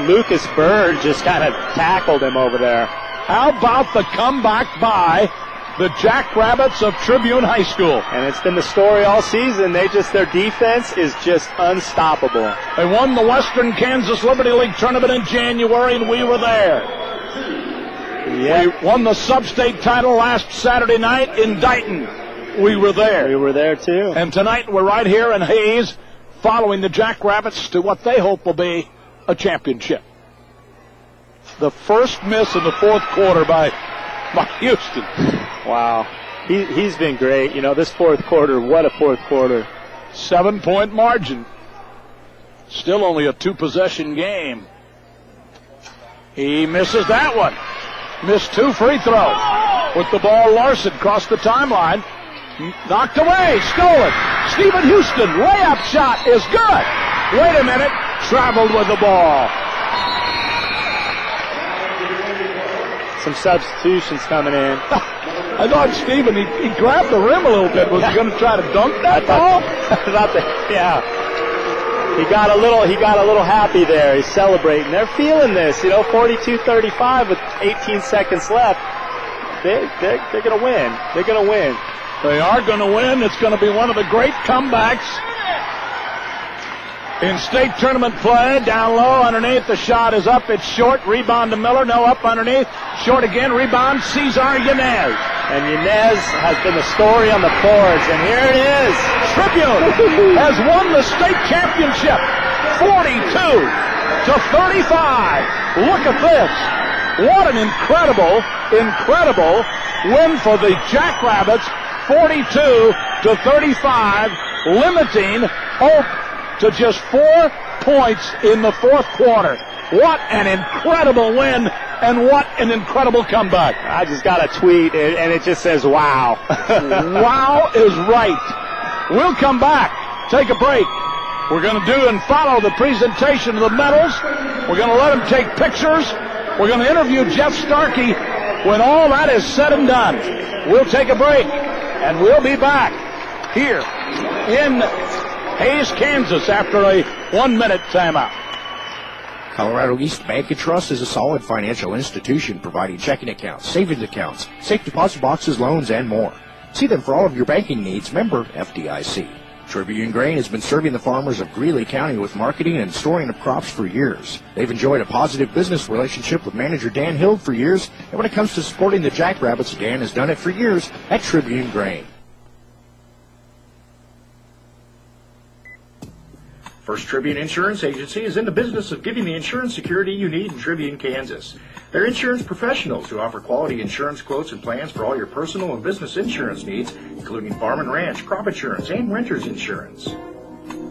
Lucas Bird just kind of tackled him over there.
How about the comeback by the Jackrabbits of Tribune High School?
And it's been the story all season. Their defense is just unstoppable.
They won the Western Kansas Liberty League tournament in January, and we were there.
Yeah.
We won the sub-state title last Saturday night in Dighton. We were there.
We were there, too.
And tonight we're right here in Hayes following the Jackrabbits to what they hope will be a championship. The first miss in the fourth quarter by Houston.
Wow. He's been great. This fourth quarter, what a fourth quarter.
7-point margin. Still only a 2-possession game. He misses that one. Missed 2 free throws. With the ball, Larson crossed the timeline. Knocked away. Stolen. Stephen Houston. Layup shot is good. Wait a minute. Traveled with the ball.
Some substitutions coming in.
I thought Stephen, he grabbed the rim a little bit. Was he going to try to dunk that ball?
Yeah. He got a little happy there. He's celebrating. They're feeling this. 42-35 with 18 seconds left. They're going to win. They're going to win.
They are going to win. It's going to be one of the great comebacks in state tournament play. Down low, underneath, the shot is up. It's short. Rebound to Miller. No, up underneath. Short again. Rebound, Cesar Yanez.
And Yanez has been the story on the boards. And here it is.
Tribune has won the state championship. 42-35. Look at this. What an incredible win for the Jackrabbits. 42-35, limiting Hope to just 4 points in the fourth quarter. What an incredible win, and what an incredible comeback.
I just got a tweet, and it just says, wow.
Wow is right. We'll come back, take a break. We're going to do and follow the presentation of the medals. We're going to let them take pictures. We're going to interview Jeff Starkey when all that is said and done. We'll take a break, and we'll be back here in Hayes, Kansas, after a 1-minute timeout.
Colorado East Bank and Trust is a solid financial institution providing checking accounts, savings accounts, safe deposit boxes, loans, and more. See them for all of your banking needs. Member FDIC. Tribune Grain has been serving the farmers of Greeley County with marketing and storing of crops for years. They've enjoyed a positive business relationship with manager Dan Hild for years, and when it comes to supporting the Jackrabbits, Dan has done it for years at Tribune Grain.
First Tribune Insurance Agency is in the business of giving the insurance security you need in Tribune, Kansas. They're insurance professionals who offer quality insurance quotes and plans for all your personal and business insurance needs, including farm and ranch, crop insurance, and renter's insurance.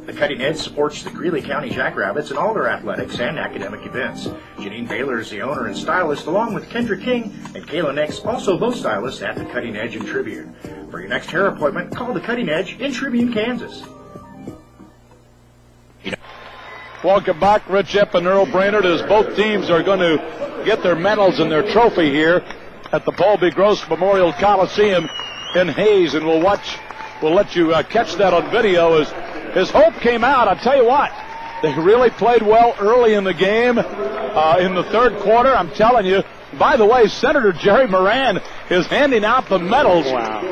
The Cutting Edge supports the Greeley County Jackrabbits in all their athletics and academic events. Janine Baylor is the owner and stylist, along with Kendra King and Kayla Nix, also both stylists at the Cutting Edge in Tribune. For your next hair appointment, call the Cutting Edge in Tribune, Kansas.
Welcome back, Rich Epp and Earl Brainerd, as both teams are going to get their medals and their trophy here at the Paul B. Gross Memorial Coliseum in Hayes, and we'll let you catch that on video as Hope came out. I'll tell you what, they really played well early in the game, in the third quarter. I'm telling you. By the way, Senator Jerry Moran is handing out the medals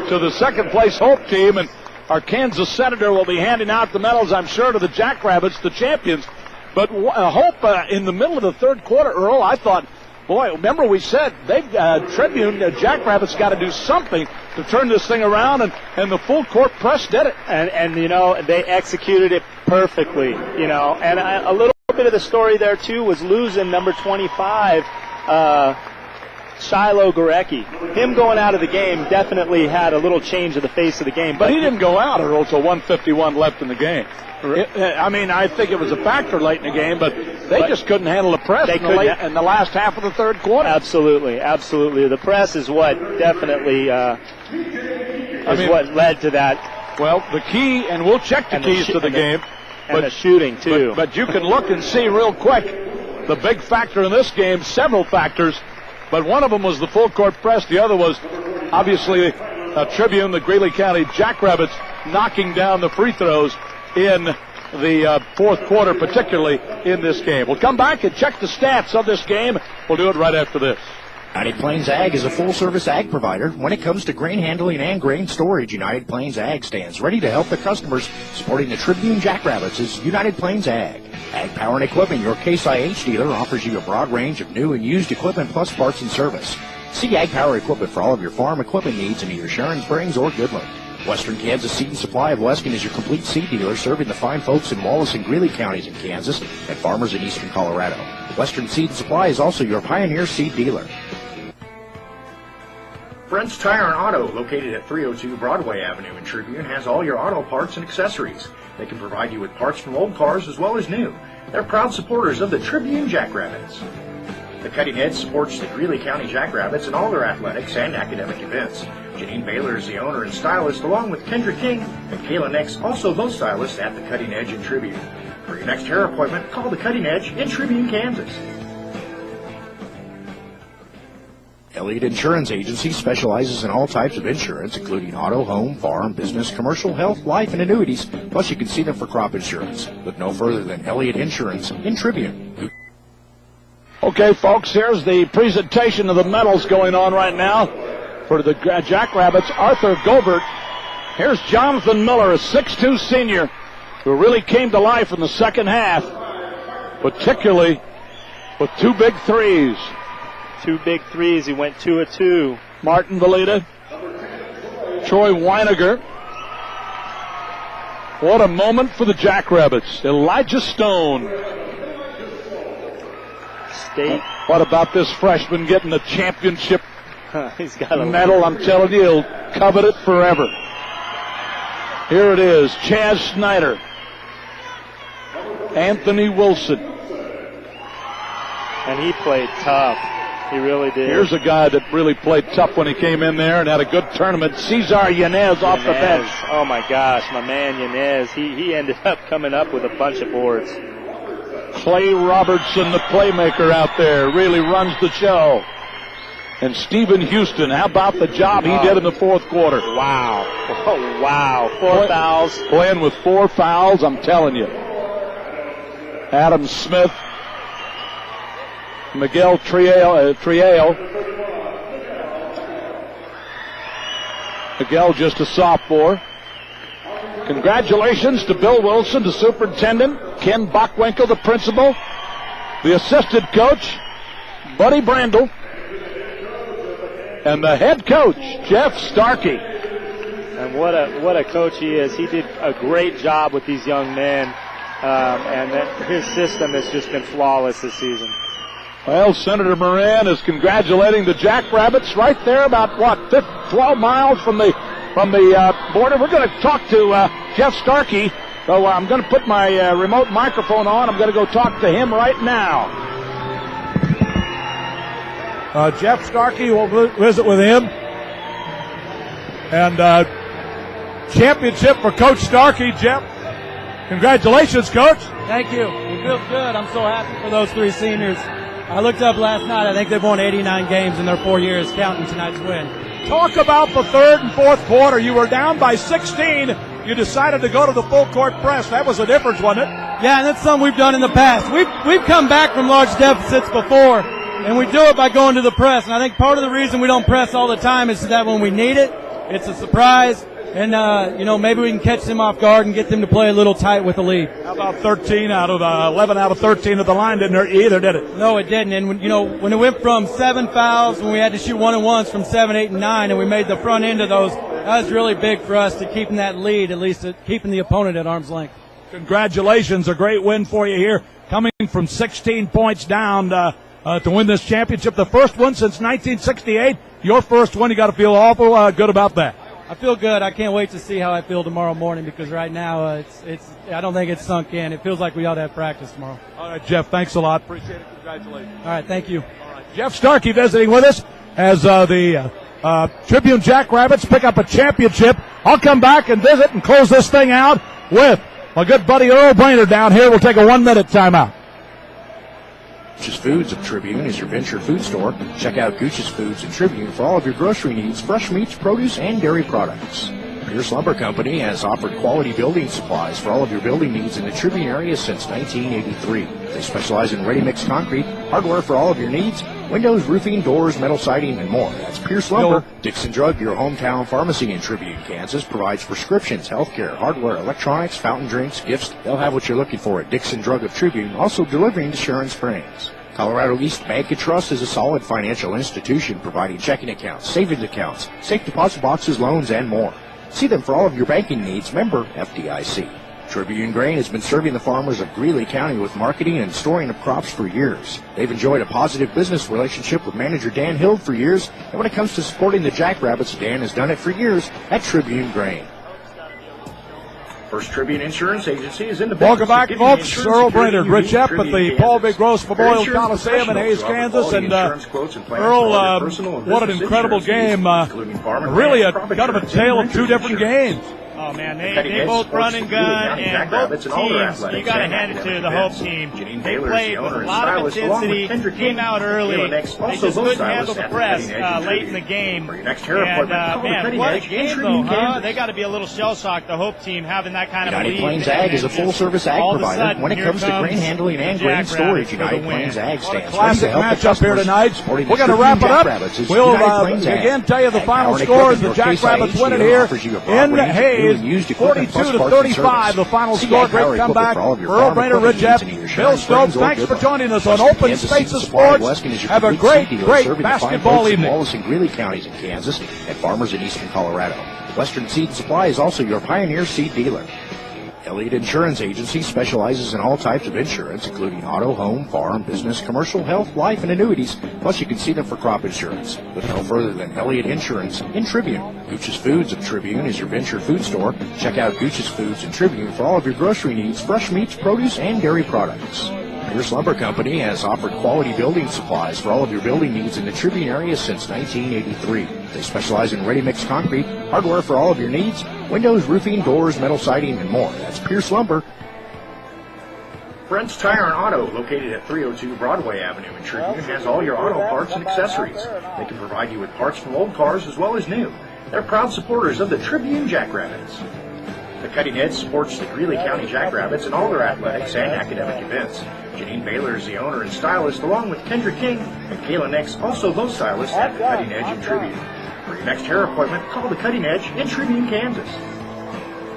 to the second-place Hope team, and our Kansas Senator will be handing out the medals, I'm sure, to the Jackrabbits, the champions. But Hope, in the middle of the third quarter, Earl, I thought, boy, remember we said Tribune, Jackrabbits got to do something to turn this thing around, and the full court press did it. And
you know, they executed it perfectly, you know. And a little bit of the story there, too, was losing number 25, Shiloh Gorecki. Him going out of the game definitely had a little change of the face of the game.
But he didn't go out, Earl, until 1:51 left in the game. I think it was a factor late in the game, but they just couldn't handle the press in the last half of the third quarter.
Absolutely. The press is what definitely what led to that.
Well, the key, and we'll check the keys to the game.
And the shooting, too.
But you can look and see real quick the big factor in this game, several factors, but one of them was the full court press. The other was, obviously, Tribune, the Greeley County Jackrabbits, knocking down the free throws in the fourth quarter, particularly in this game. We'll come back and check the stats of this game. We'll do it right after this.
United Plains Ag is a full-service ag provider. When it comes to grain handling and grain storage, United Plains Ag stands ready to help the customers. Supporting the Tribune Jackrabbits is United Plains Ag. Ag Power and Equipment, your Case IH dealer, offers you a broad range of new and used equipment plus parts and service. See Ag Power Equipment for all of your farm equipment needs in either Sharon Springs or Goodland. Western Kansas Seed and Supply of Weskin is your complete seed dealer, serving the fine folks in Wallace and Greeley counties in Kansas and farmers in eastern Colorado. Western Seed and Supply is also your Pioneer seed dealer.
Brent's Tire and Auto, located at 302 Broadway Avenue in Tribune, has all your auto parts and accessories. They can provide you with parts from old cars as well as new. They're proud supporters of the Tribune Jackrabbits. The Cutting Edge supports the Greeley County Jackrabbits in all their athletics and academic events. Janine Baylor is the owner and stylist, along with Kendra King and Kayla Nix, also both stylists at the Cutting Edge in Tribune. For your next hair appointment, call the Cutting Edge in Tribune, Kansas.
Elliott Insurance Agency specializes in all types of insurance, including auto, home, farm, business, commercial, health, life, and annuities. Plus, you can see them for crop insurance. Look no further than Elliott Insurance in Tribune.
Okay, folks, here's the presentation of the medals going on right now for the Jackrabbits. Arthur Gobert. Here's Jonathan Miller, a 6'2 senior who really came to life in the second half, particularly with two big threes.
Two big threes. He went 2 of 2.
Martin Valita, Troy Weiniger. What a moment for the Jackrabbits. Elijah Stone.
State.
What about this freshman getting the championship
He's got a
medal? I'm telling you, he'll covet it forever. Here it is, Chaz Snyder, Anthony Wilson.
And he played tough. He really did.
Here's a guy that really played tough when he came in there and had a good tournament. Cesar Yanez off the bench.
Oh, my gosh, my man Yanez. He ended up coming up with a bunch of boards.
Clay Robertson, the playmaker out there, really runs the show. And Stephen Houston, how about the job he did in the fourth quarter?
Wow. Oh, wow. 4 fouls.
Playing with 4 fouls, I'm telling you. Adam Smith. Miguel Triel. Miguel just a sophomore. Congratulations to Bill Wilson, the superintendent, Ken Bockwinkel, the principal, the assistant coach, Buddy Brandel, and the head coach, Jeff Starkey.
And what a coach he is. He did a great job with these young men, and his system has just been flawless this season.
Well, Senator Moran is congratulating the Jackrabbits right there about, 12 miles from the border. We're going to talk to Jeff Starkey So I'm going to put my remote microphone on. I'm going to go talk to him right now.
Jeff Starkey will visit with him. And championship for Coach Starkey. Jeff, congratulations, Coach.
Thank you. It feels good. I'm so happy for those three seniors. I looked up last night. I think they've won 89 games in their 4 years, counting tonight's win.
Talk about the third and fourth quarter. You were down by 16. You decided to go to the full court press. That was a difference, wasn't it?
Yeah, and that's something we've done in the past. We've come back from large deficits before, and we do it by going to the press. And I think part of the reason we don't press all the time is that when we need it, it's a surprise. And, maybe we can catch them off guard and get them to play a little tight with the lead.
How about 11 out of 13 at the line didn't hurt you either, did it?
No, it didn't. And, when it went from 7 fouls, when we had to shoot 1-on-1s from 7, 8, and 9, and we made the front end of those, that was really big for us to keeping that lead, at least keeping the opponent at arm's length.
Congratulations. A great win for you here, coming from 16 points down to win this championship. The first one since 1968. Your first one. You got to feel awful good about that.
I feel good. I can't wait to see how I feel tomorrow morning because right now I don't think it's sunk in. It feels like we ought to have practice tomorrow.
All right, Jeff, thanks a lot. Appreciate it. Congratulations.
All right, thank you.
All right, Jeff Starkey visiting with us as the Tribune Jackrabbits pick up a championship. I'll come back and visit and close this thing out with my good buddy Earl Brainerd down here. We'll take a 1-minute timeout.
Gooch's Foods of Tribune is your venture food store. Check out Gooch's Foods of Tribune for all of your grocery needs, fresh meats, produce, and dairy products. Pierce Lumber Company has offered quality building supplies for all of your building needs in the Tribune area since 1983. They specialize in ready-mix concrete, hardware for all of your needs, windows, roofing, doors, metal siding, and more. That's Pierce Lumber. Dixon Drug, your hometown pharmacy in Tribune, Kansas, provides prescriptions, healthcare, hardware, electronics, fountain drinks, gifts. They'll have what you're looking for at Dixon Drug of Tribune, also delivering to Sharon Springs. Colorado East Bank and Trust is a solid financial institution providing checking accounts, savings accounts, safe deposit boxes, loans, and more. See them for all of your banking needs. Member FDIC. Tribune Grain has been serving the farmers of Greeley County with marketing and storing of crops for years. They've enjoyed a positive business relationship with manager Dan Hild for years, and when it comes to supporting the Jackrabbits, Dan has done it for years at Tribune Grain.
First Tribune Insurance Agency is in the
Welcome back, folks. Earl Brainerd, Rich Epp at the Paul Big Gross Memorial Coliseum in Hayes, Kansas. And Earl, what an incredible game. Really kind of a tale of two different games.
Oh, man, they both run and gun, and both teams, you got to hand it to the Hope team. They played with a lot of intensity, came out early. They just couldn't handle the press late in the game. And, man, what a game, though, huh? They got to be a little shell-shocked, the Hope team, having that kind of a lead.
United Plains Ag is a full-service ag provider when it comes to grain handling and grain storage. United Plains Ag stands
classic matchup here tonight. We're going to wrap it up. We'll again tell you the final scores. The Jackrabbits win it here in Hayes. 42-35, the final score. Great comeback. Earl Brainerd, Rich Epp, Bill Stokes, thanks for joining us on Open Spaces Sports. Have a great basketball evening.
Wallace and Greeley counties in Kansas and farmers in eastern Colorado. Western Seed Supply is also your Pioneer seed dealer. Elliott Insurance Agency specializes in all types of insurance, including auto, home, farm, business, commercial, health, life, and annuities. Plus, you can see them for crop insurance. Look no further than Elliott Insurance in Tribune. Gooch's Foods of Tribune is your venture food store. Check out Gooch's Foods in Tribune for all of your grocery needs, fresh meats, produce, and dairy products. Pierce Lumber Company has offered quality building supplies for all of your building needs in the Tribune area since 1983. They specialize in ready-mix concrete, hardware for all of your needs, windows, roofing, doors, metal siding, and more. That's Pierce Lumber.
Brent's Tire and Auto, located at 302 Broadway Avenue in Tribune, has all your auto parts and accessories. They can provide you with parts from old cars as well as new. They're proud supporters of the Tribune Jackrabbits. The Cutting Edge supports the Greeley County Jackrabbits in all their athletics and academic events. Janine Baylor is the owner and stylist, along with Kendra King and Kayla Nix, also those stylists at the Cutting Edge in Tribune. For your next hair appointment, call the Cutting Edge in Tribune, Kansas.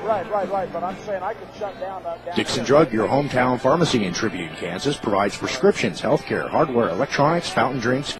Right, but I'm saying I could shut down
Dixon Drug, your hometown pharmacy in Tribune, Kansas, provides prescriptions, healthcare, hardware, electronics, fountain drinks,